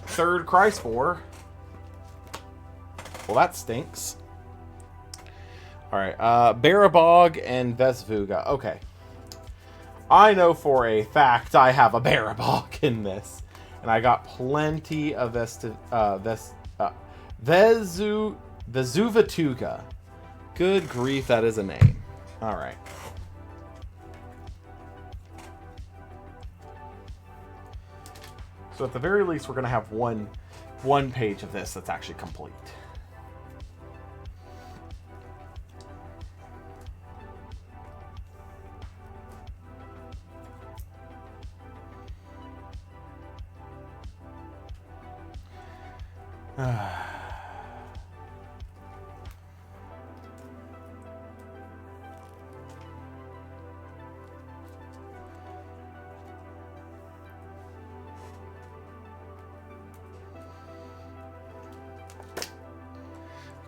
Speaker 1: third Christ boar. Well, that stinks. Alright, Barabog and Vesvuga. Okay. I know for a fact I have a Barabog in this. And I got plenty of Vesuvatuga. Good grief, that is a name. Alright. So at the very least, we're going to have one page of this that's actually complete.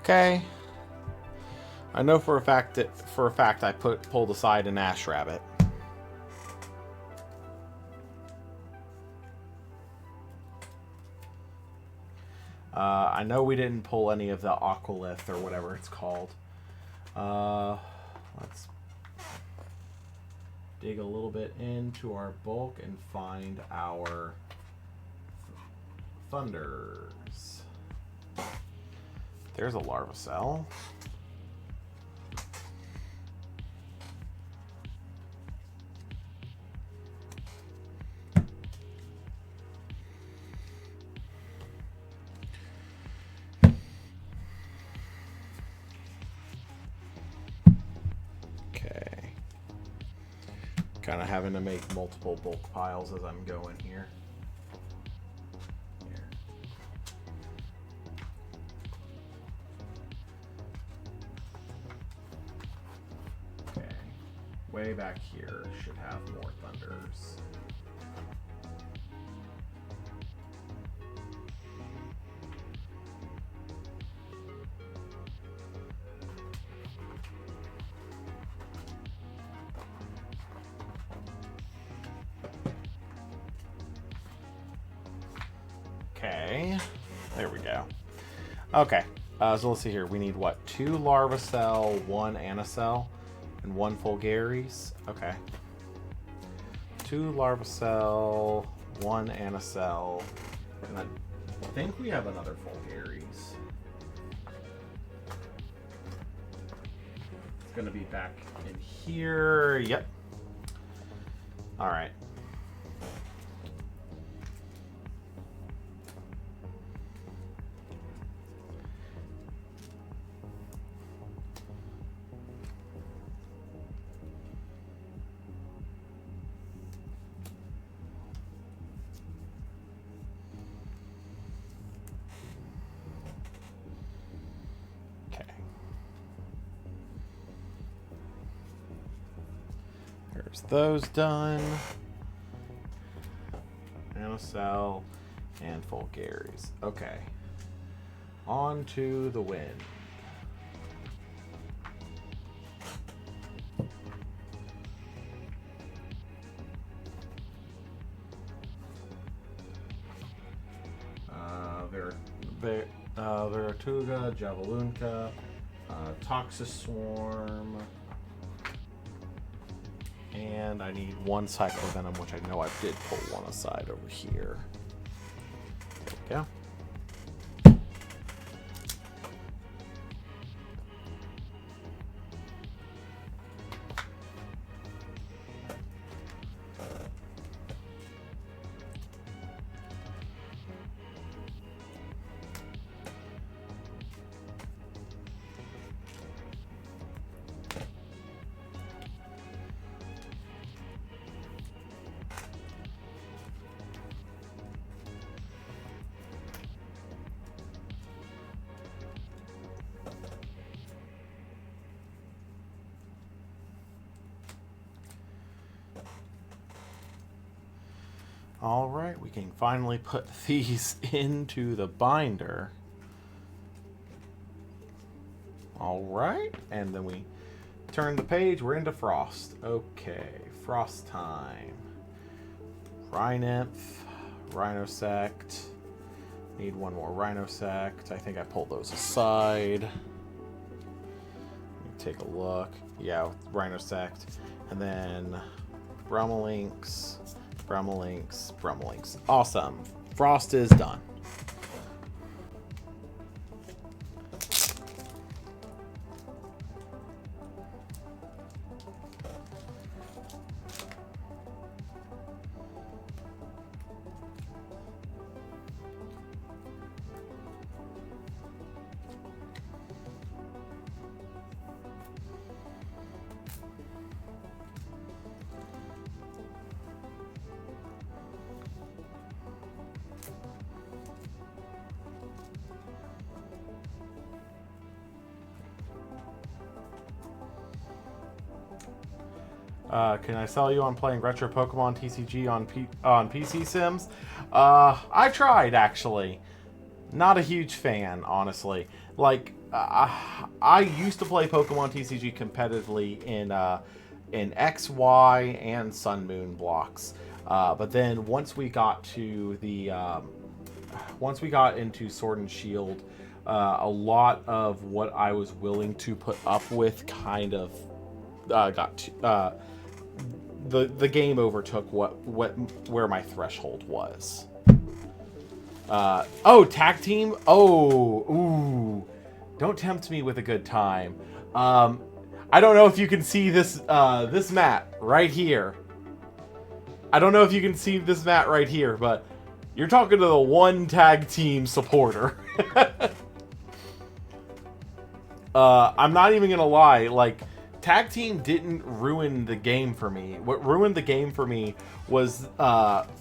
Speaker 1: Okay. I know for a fact I pulled aside an Ash Rabbit. I know we didn't pull any of the Aqualith or whatever it's called. Let's dig a little bit into our bulk and find our Thunders. There's a larva cell. Kind of having to make multiple bulk piles as I'm going here. Okay. Way back here should have more Thunders. Okay, there we go. Okay, so let's see here. We need what? 2 larva cell, 1 anacell, and 1 fulgaris. Okay. 2 larva cell, 1 anacell, and I think we have another fulgaris. It's gonna be back in here. Yep. All right. There's those done. Anacell and fulgaris. Okay. On to the wind. Vertuga, Javelunka, Toxiswarm, and I need 1 Cyclovenom, which I know I did pull 1 aside over here. There we go. All right, we can finally put these into the binder. All right, and then we turn the page. We're into Frost. Okay, Frost time. Rhinymph, Rhinosect. Need 1 more Rhinosect. I think I pulled those aside. Let me take a look. Yeah, Rhinosect. And then Brummelinx. Brummelinx. Awesome. Frost is done. Can I sell you on playing retro Pokemon TCG on PC Sims? I tried, actually. Not a huge fan, honestly. Like, I used to play Pokemon TCG competitively in X, Y, and Sun Moon blocks. But then once we got into Sword and Shield, a lot of what I was willing to put up with kind of the game overtook where my threshold was. Tag team. Ooh, don't tempt me with a good time. I don't know if you can see this mat right here. I don't know if you can see this mat right here, but you're talking to the one tag team supporter. I'm not even gonna lie, like, tag team didn't ruin the game for me. What ruined the game for me was Zacian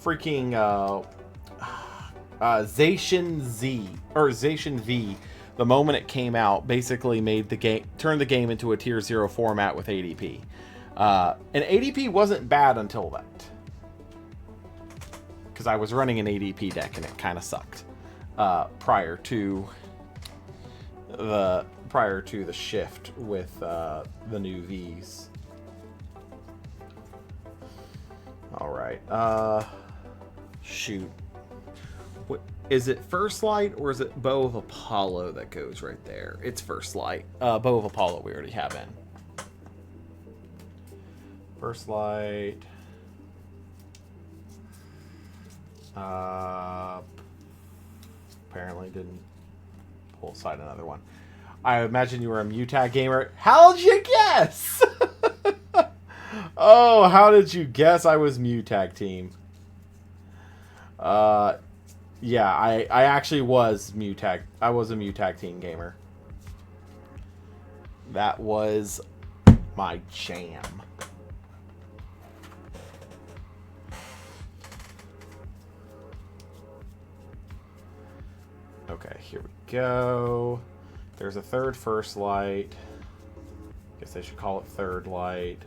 Speaker 1: V. The moment it came out, basically turned the game into a tier 0 format with ADP. And ADP wasn't bad until that, because I was running an ADP deck and it kind of sucked prior to the shift with the new Vs. All right. Shoot. Is it First Light or is it Bow of Apollo that goes right there? It's First Light. Bow of Apollo we already have in. First Light. Apparently didn't pull aside another one. I imagine you were a Mutag gamer. How'd you guess? Oh, how did you guess I was Mutag team? Yeah, I actually was Mutag. I was a Mutag team gamer. That was my jam. Okay, here we go. There's a third First Light. Guess they should call it Third Light.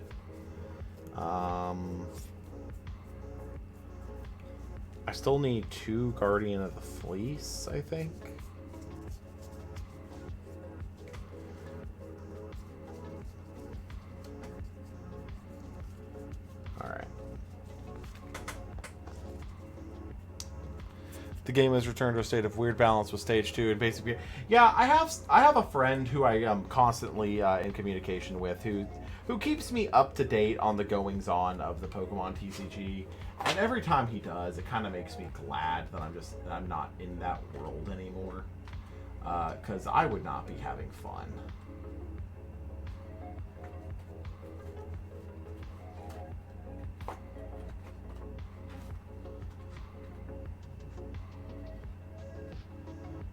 Speaker 1: I still need 2 Guardian of the Fleece, I think. Alright. The game has returned to a state of weird balance with Stage 2, and basically, yeah, I have a friend who I am constantly in communication with, who keeps me up to date on the goings on of the Pokemon TCG, and every time he does, it kind of makes me glad that I'm not in that world anymore, because I would not be having fun.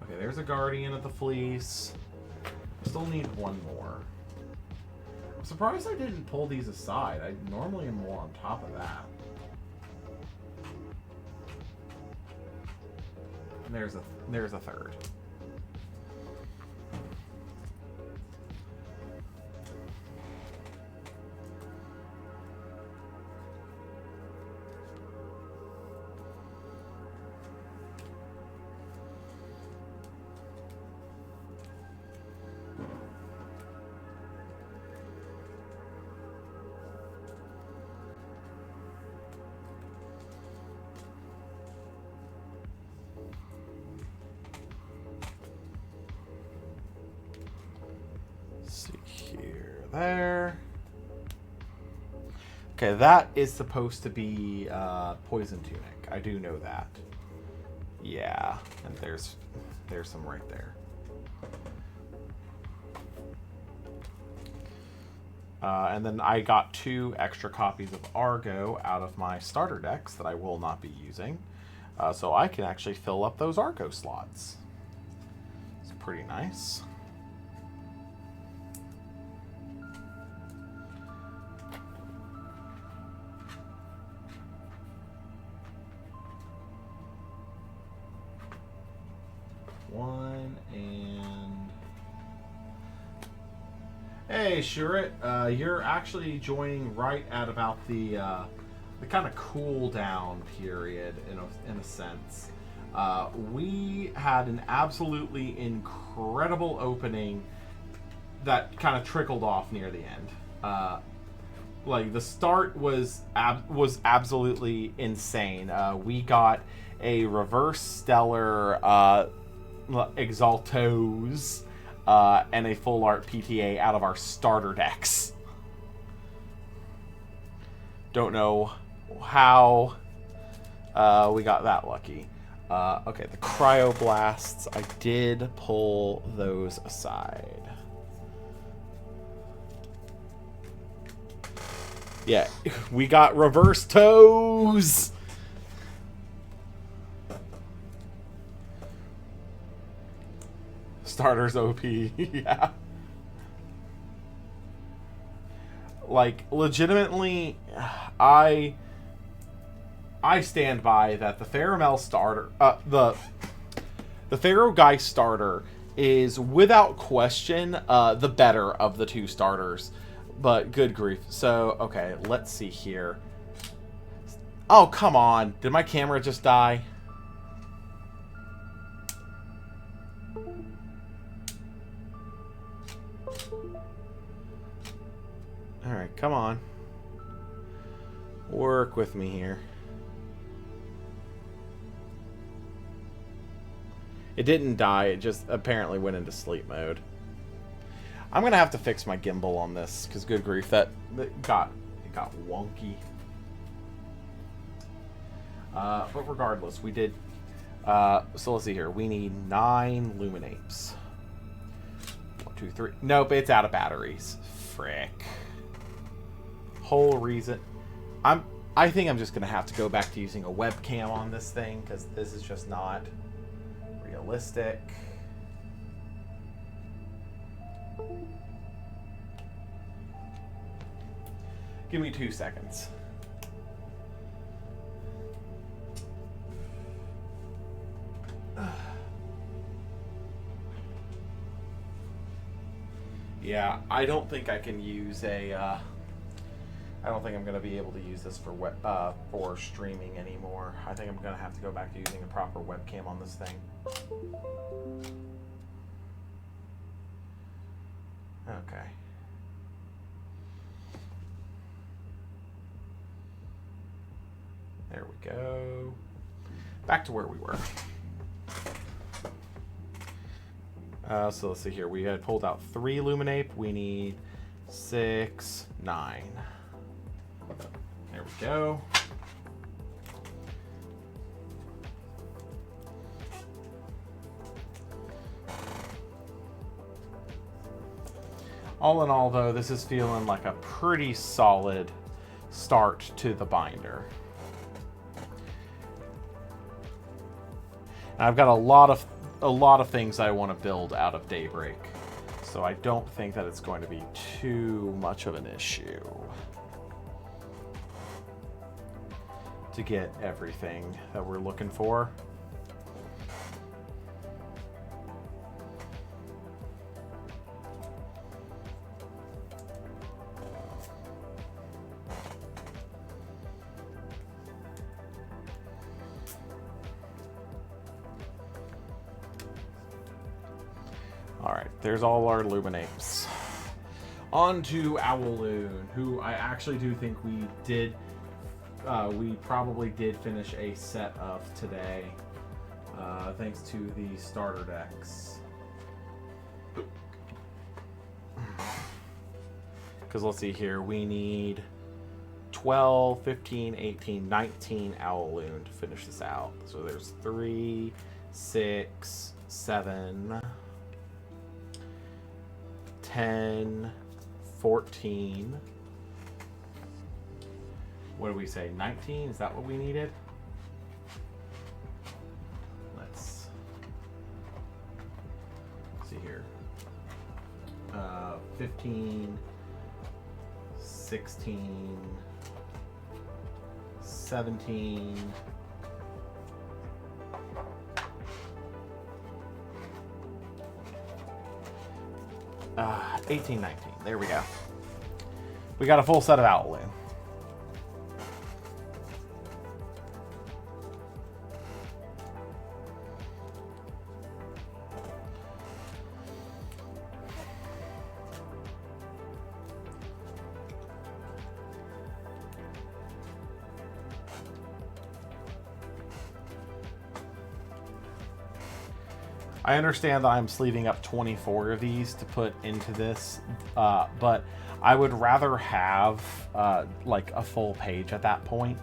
Speaker 1: Okay, there's a Guardian of the Fleece. Still need one more. I'm surprised I didn't pull these aside. I normally am more on top of that. And there's a third. There. Okay, that is supposed to be Poison Tunic. I do know that. Yeah, and there's some right there. And then I got 2 extra copies of Argo out of my starter decks that I will not be using. So I can actually fill up those Argo slots. It's pretty nice. One and hey, Shurit, you're actually joining right at about the kind of cool down period in a sense. We had an absolutely incredible opening that kind of trickled off near the end. Like, the start was absolutely insane. We got a reverse stellar Exaltos and a full art PTA out of our starter decks. Don't know how we got that lucky. Okay, the Cryoblasts, I did pull those aside. Yeah, we got reverse toes! Starters OP, yeah. Like, legitimately, I stand by that the Theramel starter, the Pharaoh Guy starter is, without question, the better of the two starters. But good grief. So, okay, let's see here. Oh, come on. Did my camera just die? Alright, come on. Work with me here. It didn't die, it just apparently went into sleep mode. I'm going to have to fix my gimbal on this, because good grief, that got wonky. But regardless, we did... so let's see here. We need 9 Luminapes. 1, 2, 3. Nope, it's out of batteries. Frick. Whole reason... I think I'm just going to have to go back to using a webcam on this thing, because this is just not realistic. Give me 2 seconds. Yeah, I don't think I can use a. I don't think I'm going to be able to use this for streaming anymore. I think I'm going to have to go back to using a proper webcam on this thing. Okay. There we go. Back to where we were. So let's see here. We had pulled out 3 Luminape. We need 6, 9. There we go. All in all, though, this is feeling like a pretty solid start to the binder. And I've got a lot of things I want to build out of Daybreak, so I don't think that it's going to be too much of an issue to get everything that we're looking for. Alright, there's all our Luminapes. On to Owloon, who I actually do think we did... we probably did finish a set of today, thanks to the starter decks. Because let's see here, we need 12, 15, 18, 19 Owloon to finish this out. So there's 3, 6, 7... 10, 14, what do we say, 19? Is that what we needed? Let's see here. 15, 16, 17, 18, 19. There we go. We got a full set of Owloon. I understand that I'm sleeving up 24 of these to put into this, but I would rather have like a full page at that point.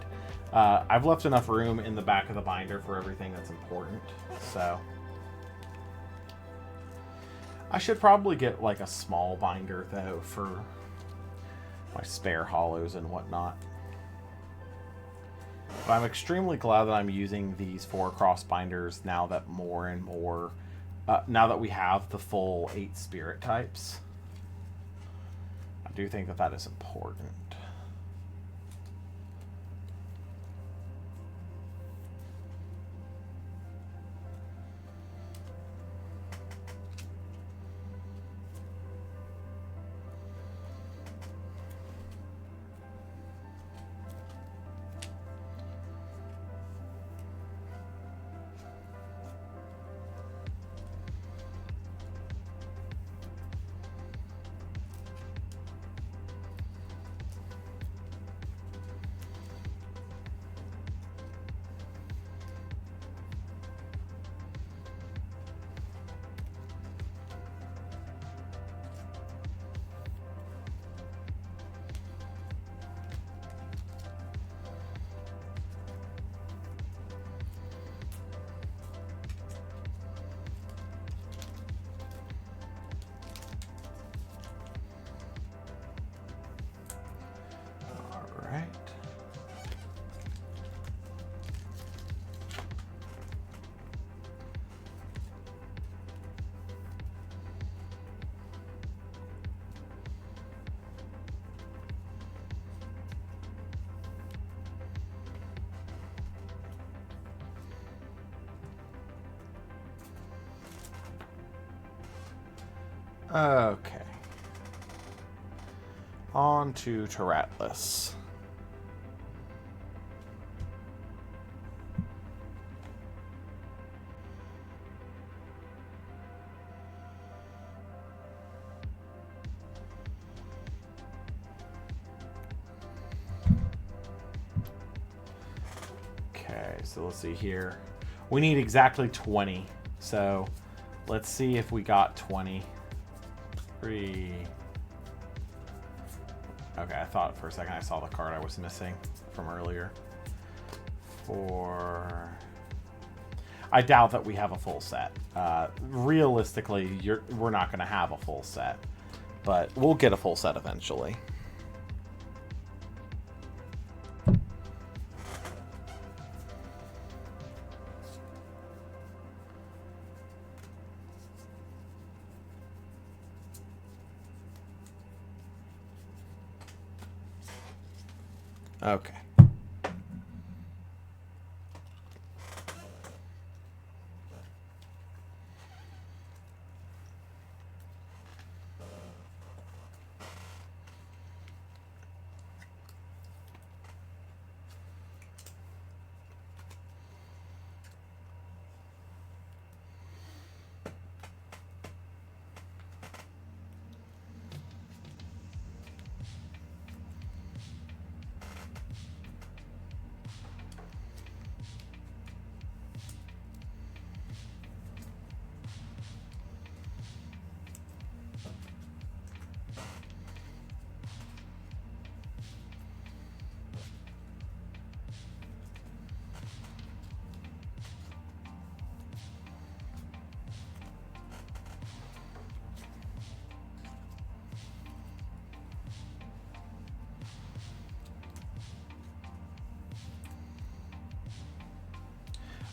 Speaker 1: I've left enough room in the back of the binder for everything that's important, so I should probably get like a small binder though for my spare hollows and whatnot. But I'm extremely glad that I'm using these 4-cross binders now that more and more, now that we have the full 8 spirit types. I do think that that is important. Okay. On to Taratlus. Okay, so let's see here. We need exactly 20. So let's see if we got 20. 3. Okay, I thought for a second I saw the card I was missing from earlier. 4. I doubt that we have a full set. Realistically, we're not going to have a full set, but we'll get a full set eventually. Okay.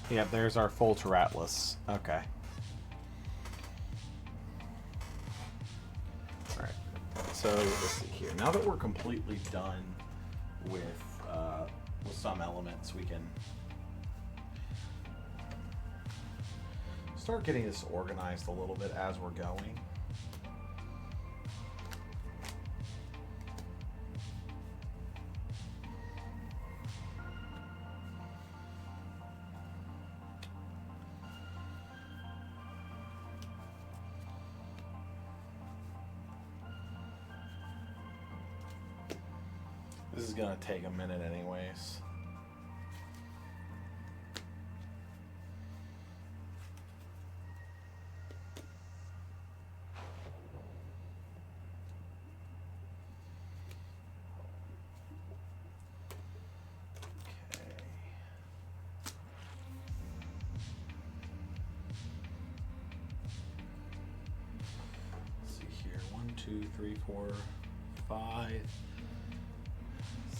Speaker 1: Yeah, there's our full Taratlus. Okay. Alright. So, let's see here. Now that we're completely done with some elements, we can start getting this organized a little bit as we're going. This is going to take a minute anyways. 2, 3, 4, 5,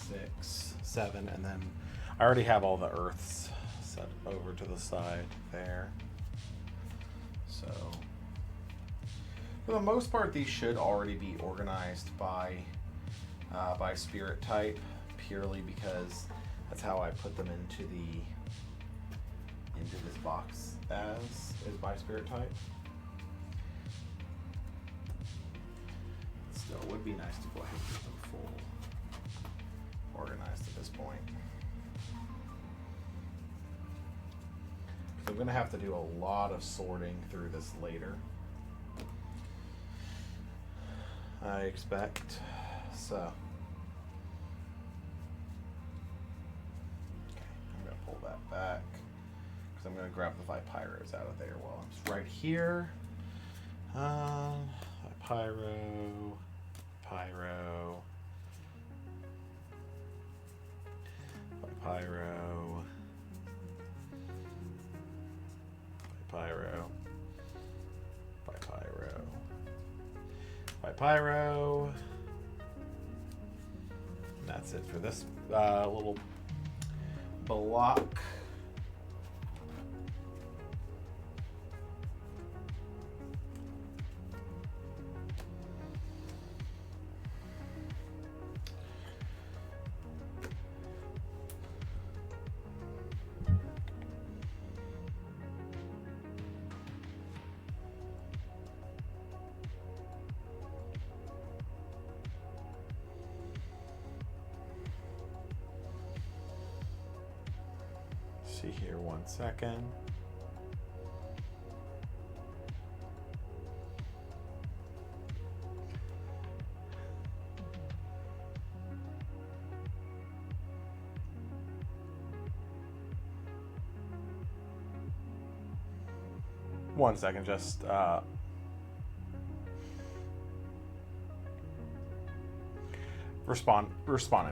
Speaker 1: 6, 7, and then I already have all the earths set over to the side there. So for the most part, these should already be organized by spirit type, purely because that's how I put them into this box is by spirit type. Still, it would be nice to go ahead and get them full organized at this point. So I'm going to have to do a lot of sorting through this later, I expect. So, okay, I'm going to pull that back because I'm going to grab the Vipyros out of there while I'm just right here. Pyro, Pyro, Pyro, Pyro, Pyro, Pyro. And that's it for this little block. See here 1 second. One second, just responding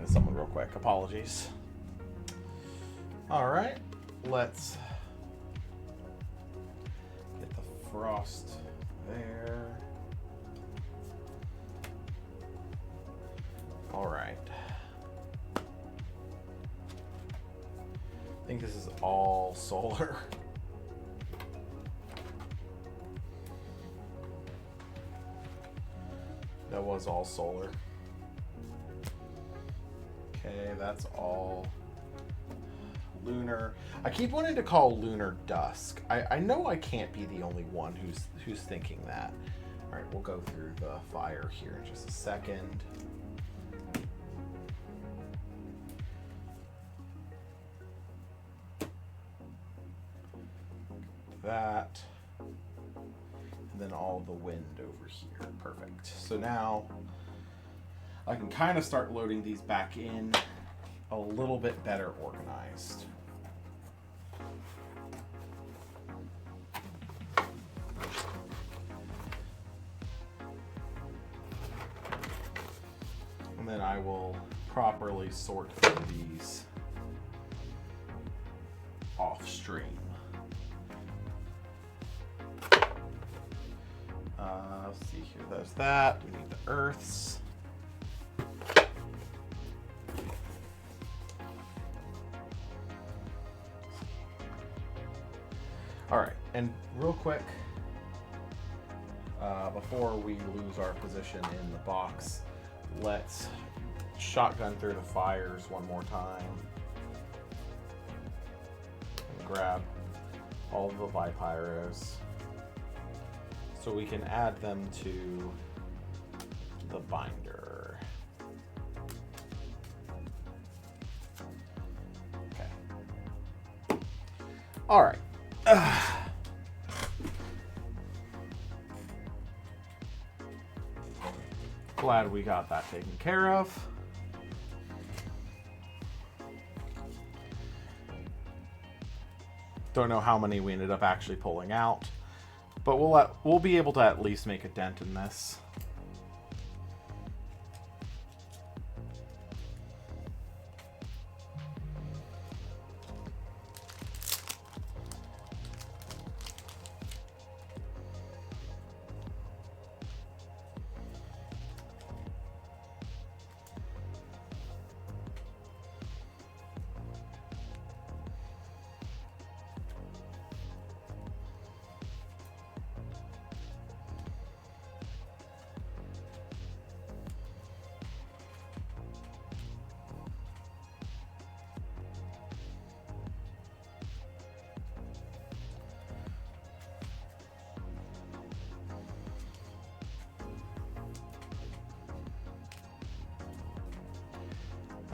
Speaker 1: to someone real quick. Apologies. All right, let's get the frost there. All right. I think this is all solar. That was all solar. Okay, that's all lunar. I keep wanting to call lunar dusk. I know I can't be the only one who's thinking that. All right, we'll go through the fire here in just a second. That. And then all the wind over here. Perfect. So now I can kind of start loading these back in a little bit better organized. And then I will properly sort these off stream. Let's see here, there's that. We need the earths. All right, and real quick, before we lose our position in the box, let's shotgun through the fires one more time. And grab all of the Vipyros, so we can add them to the binder. Okay. All right. Glad we got that taken care of. Don't know how many we ended up actually pulling out, but we'll be able to at least make a dent in this.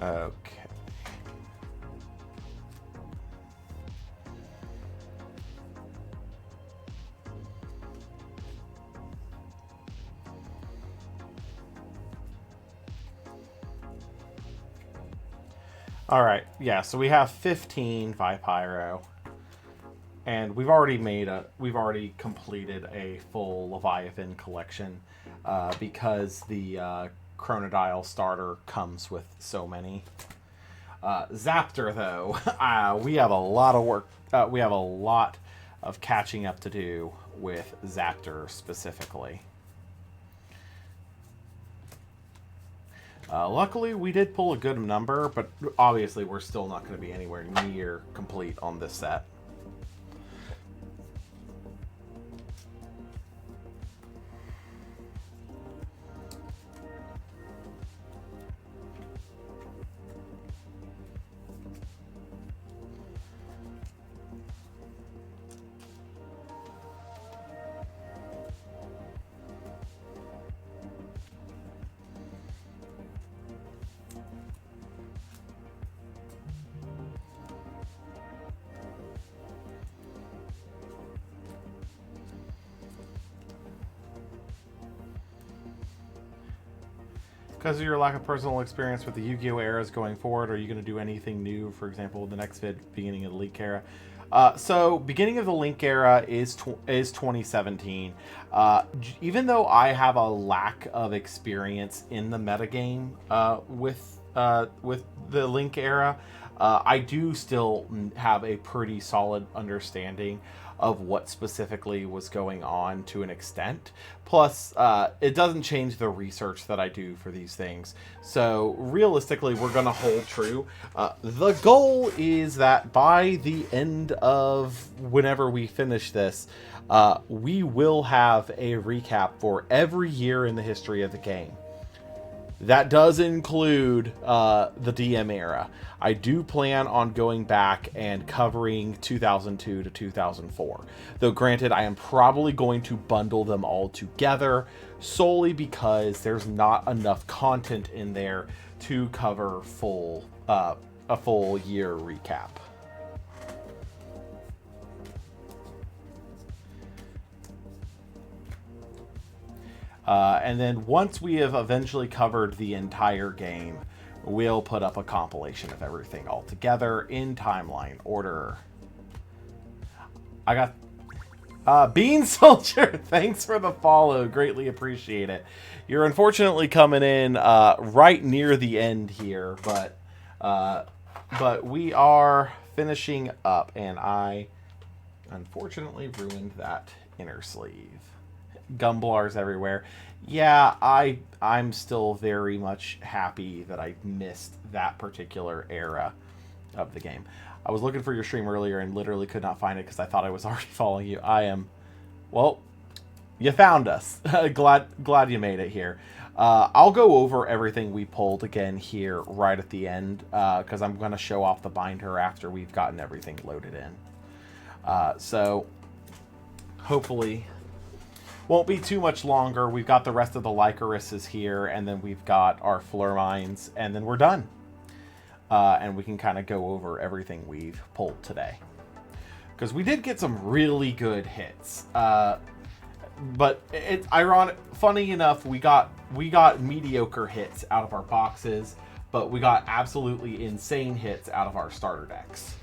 Speaker 1: Okay. All right, yeah, so we have 15 Vipyro, and we've already completed a full Leviathan collection, because the Chronodile starter comes with so many. Zaptor, though, we have a lot of work. We have a lot of catching up to do with Zaptor specifically. Luckily, we did pull a good number, but obviously we're still not going to be anywhere near complete on this set. Because of your lack of personal experience with the Yu-Gi-Oh! Eras going forward, are you going to do anything new, for example, the next vid, beginning of the Link era? So, beginning of the Link era is 2017. Even though I have a lack of experience in the metagame with the Link era, I do still have a pretty solid understanding of what specifically was going on to an extent. Plus, it doesn't change the research that I do for these things. So realistically, we're going to hold true. The goal is that by the end of whenever we finish this, we will have a recap for every year in the history of the game. That does include the DM era. I do plan on going back and covering 2002 to 2004. Though granted, I am probably going to bundle them all together solely because there's not enough content in there to cover a full year recap. And then once we have eventually covered the entire game, we'll put up a compilation of everything all together in timeline order. I got Bean Soldier. Thanks for the follow. Greatly appreciate it. You're unfortunately coming in right near the end here, but we are finishing up, and I unfortunately ruined that inner sleeve. Gumblars everywhere. Yeah, I'm still very much happy that I missed that particular era of the game. I was looking for your stream earlier and literally could not find it because I thought I was already following you. Well, you found us. glad you made it here. I'll go over everything we pulled again here right at the end because I'm going to show off the binder after we've gotten everything loaded in. So hopefully won't be too much longer. We've got the rest of the Lycorises here, and then we've got our Flurmines, and then we're done. And we can kind of go over everything we've pulled today. Because we did get some really good hits. But it's ironic. Funny enough, we got mediocre hits out of our boxes, but we got absolutely insane hits out of our starter decks.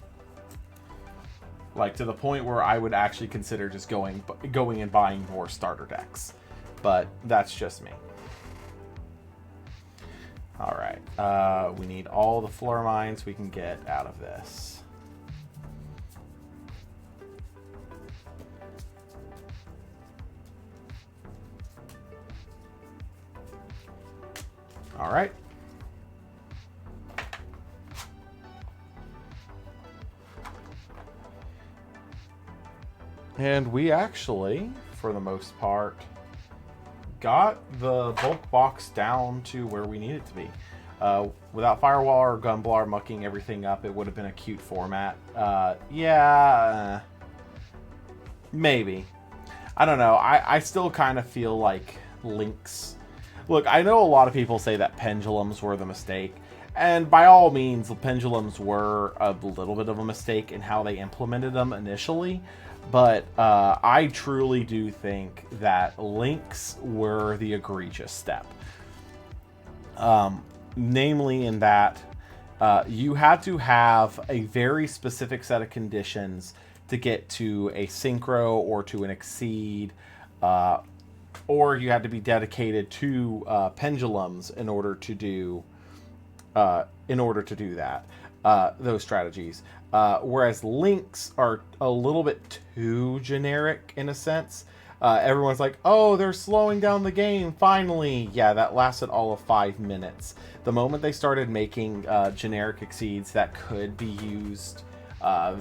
Speaker 1: Like, to the point where I would actually consider just going and buying more starter decks. But that's just me. Alright, we need all the Flurmines we can get out of this. Alright. And we actually, for the most part, got the bulk box down to where we need it to be. Without Firewall or Gunblar mucking everything up, it would have been a cute format. Yeah, maybe. I don't know. I still kind of feel like Link's Look, I know a lot of people say that pendulums were the mistake, and by all means, the pendulums were a little bit of a mistake in how they implemented them initially, but I truly do think that links were the egregious step. Namely in that you had to have a very specific set of conditions to get to a synchro or to an exceed, or you had to be dedicated to pendulums in order to do that, those strategies. Whereas links are a little bit too generic in a sense. Everyone's like, oh, they're slowing down the game, finally. Yeah, that lasted all of 5 minutes. The moment they started making generic exceeds that could be used the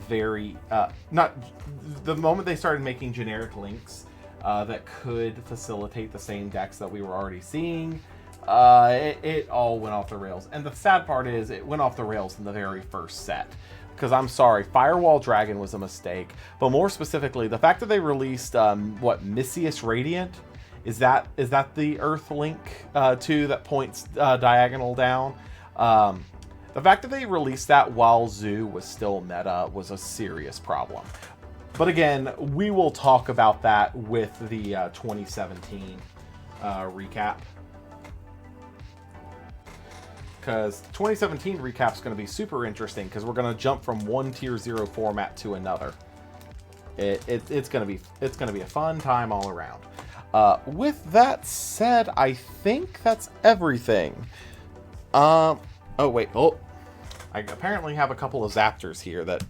Speaker 1: moment they started making generic links that could facilitate the same decks that we were already seeing, it all went off the rails. And the sad part is it went off the rails in the very first set. Because I'm sorry, Firewall Dragon was a mistake. But more specifically, the fact that they released, Mischius Radiant, is that the Earth link, too, that points diagonal down? The fact that they released that while Zoo was still meta was a serious problem. But again, we will talk about that with the 2017 recap. Because 2017 recap is going to be super interesting because we're going to jump from one tier 0 format to another. It's going to be a fun time all around. With that said, I think that's everything. Oh wait, I apparently have a couple of Zaptors here that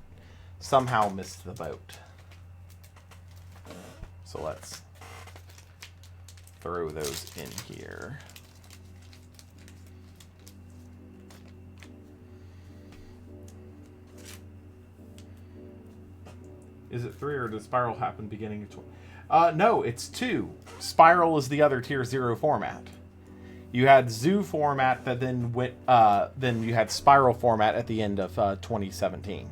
Speaker 1: somehow missed the boat. So let's throw those in here. Is it 3 or does Spiral happen beginning of 20? No, it's 2. Spiral is the other tier 0 format. You had Zoo format that then went. Then you had Spiral format at the end of 2017.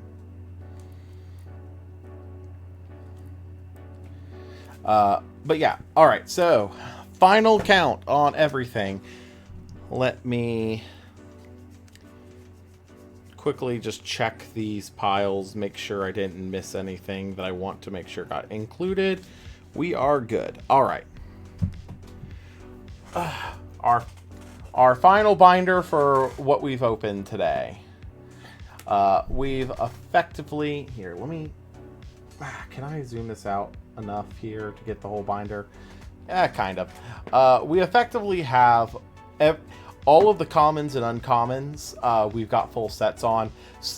Speaker 1: But yeah, all right. So final count on everything. Let me quickly just check these piles, make sure I didn't miss anything that I want to make sure got included. We are good. All right. Our final binder for what we've opened today. We've effectively, here, let me, can I zoom this out enough here to get the whole binder? Yeah, kind of. We effectively have all of the commons and uncommons. We've got full sets on.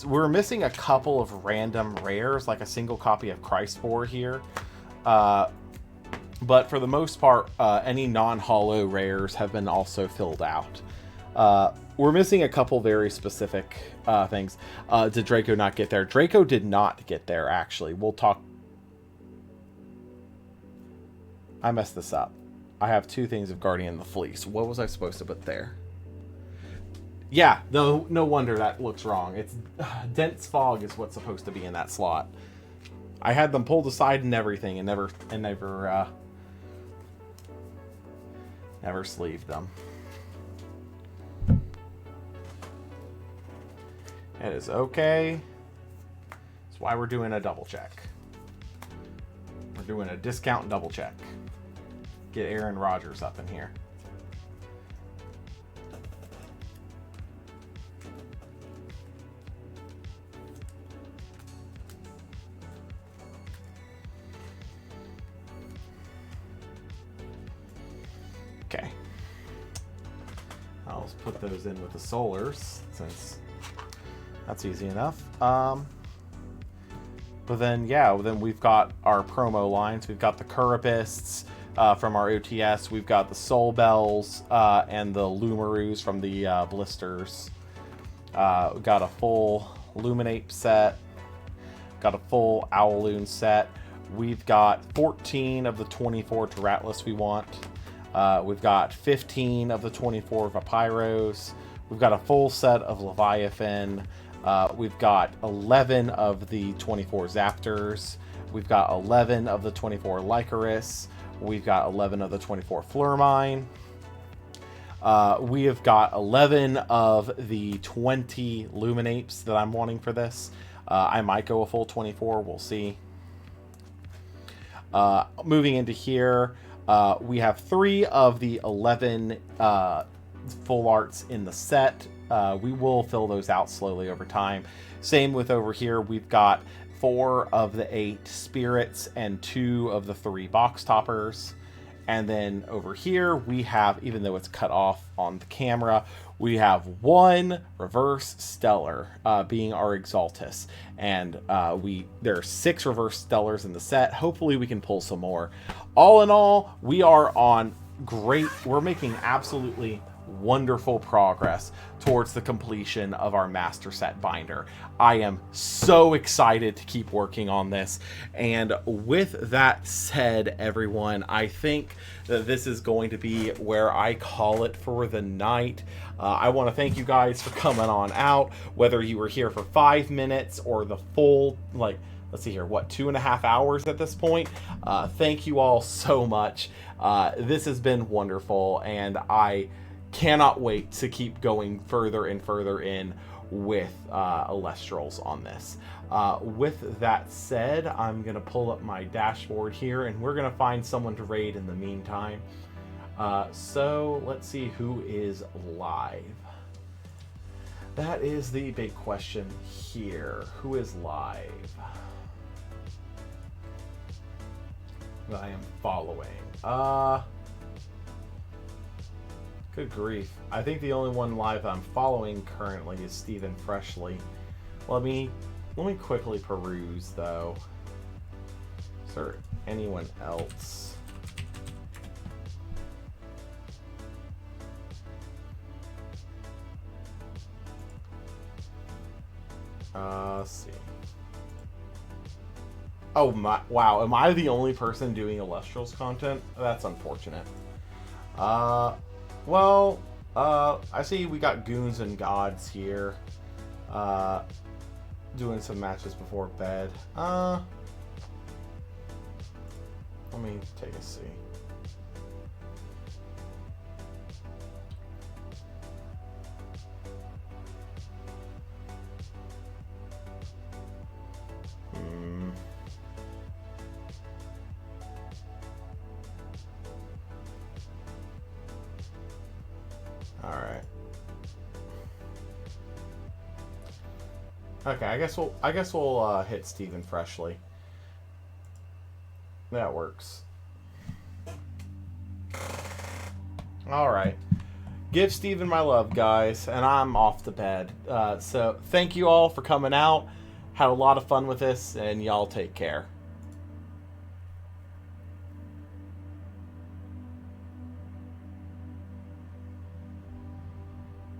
Speaker 1: We're missing a couple of random rares, like a single copy of Christfor here. But for the most part, any non-holo rares have been also filled out. We're missing a couple very specific things. Did Draco not get there? Draco did not get there, actually. We'll talk. I messed this up. I have 2 things of Guardian of the Fleece. What was I supposed to put there? Yeah, no wonder that looks wrong. It's dense fog is what's supposed to be in that slot. I had them pulled aside and everything, and never sleeved them. It is okay. That's why we're doing a double check. We're doing a discount double check. Get Aaron Rodgers up in here. Okay. I'll just put those in with the solars, since that's easy enough. But then, yeah, then we've got our promo lines. We've got the Curapists from our OTS. We've got the Soul Bells and the Lumaroos from the Blisters. We've got a full Luminape set. Got a full Owloon set. We've got 14 of the 24 Terratlus we want. We've got 15 of the 24 Vapiros. We've got a full set of Leviathan. We've got 11 of the 24 Zaptors. We've got 11 of the 24 Lycaris. We've got 11 of the 24 Flurmine. We have got 11 of the 20 Luminapes that I'm wanting for this. I might go a full 24. We'll see. Moving into here, we have 3 of the 11 full arts in the set. We will fill those out slowly over time. Same with over here. We've got 4 of the 8 spirits and 2 of the 3 box toppers. And then over here we have, even though it's cut off on the camera, we have 1 reverse stellar, being our Exaltus. And there are 6 reverse stellars in the set. Hopefully we can pull some more. All in all, we are on we're making absolutely wonderful progress towards the completion of our master set binder. I am so excited to keep working on this. And with that said, everyone, I think that this is going to be where I call it for the night. I want to thank you guys for coming on out, whether you were here for 5 minutes or the full, let's see here, 2.5 hours at this point. Thank you all so much. This has been wonderful, and I cannot wait to keep going further and further in with Elestrals on this. With that said, I'm going to pull up my dashboard here, and we're going to find someone to raid in the meantime. So let's see who is live. That is the big question here. Who is live that I am following? Good grief. I think the only one live I'm following currently is Stephen Freshly. Let me quickly peruse, though. Is there anyone else? Let's see. Oh my, wow, am I the only person doing Elestrals content? That's unfortunate. Well, I see we got Goons and Gods here, doing some matches before bed. Let me take a see. Alright. Okay, I guess we'll hit Stephen Freshly. That works. Alright. Give Stephen my love, guys, and I'm off to bed. So thank you all for coming out. Had a lot of fun with this, and y'all take care.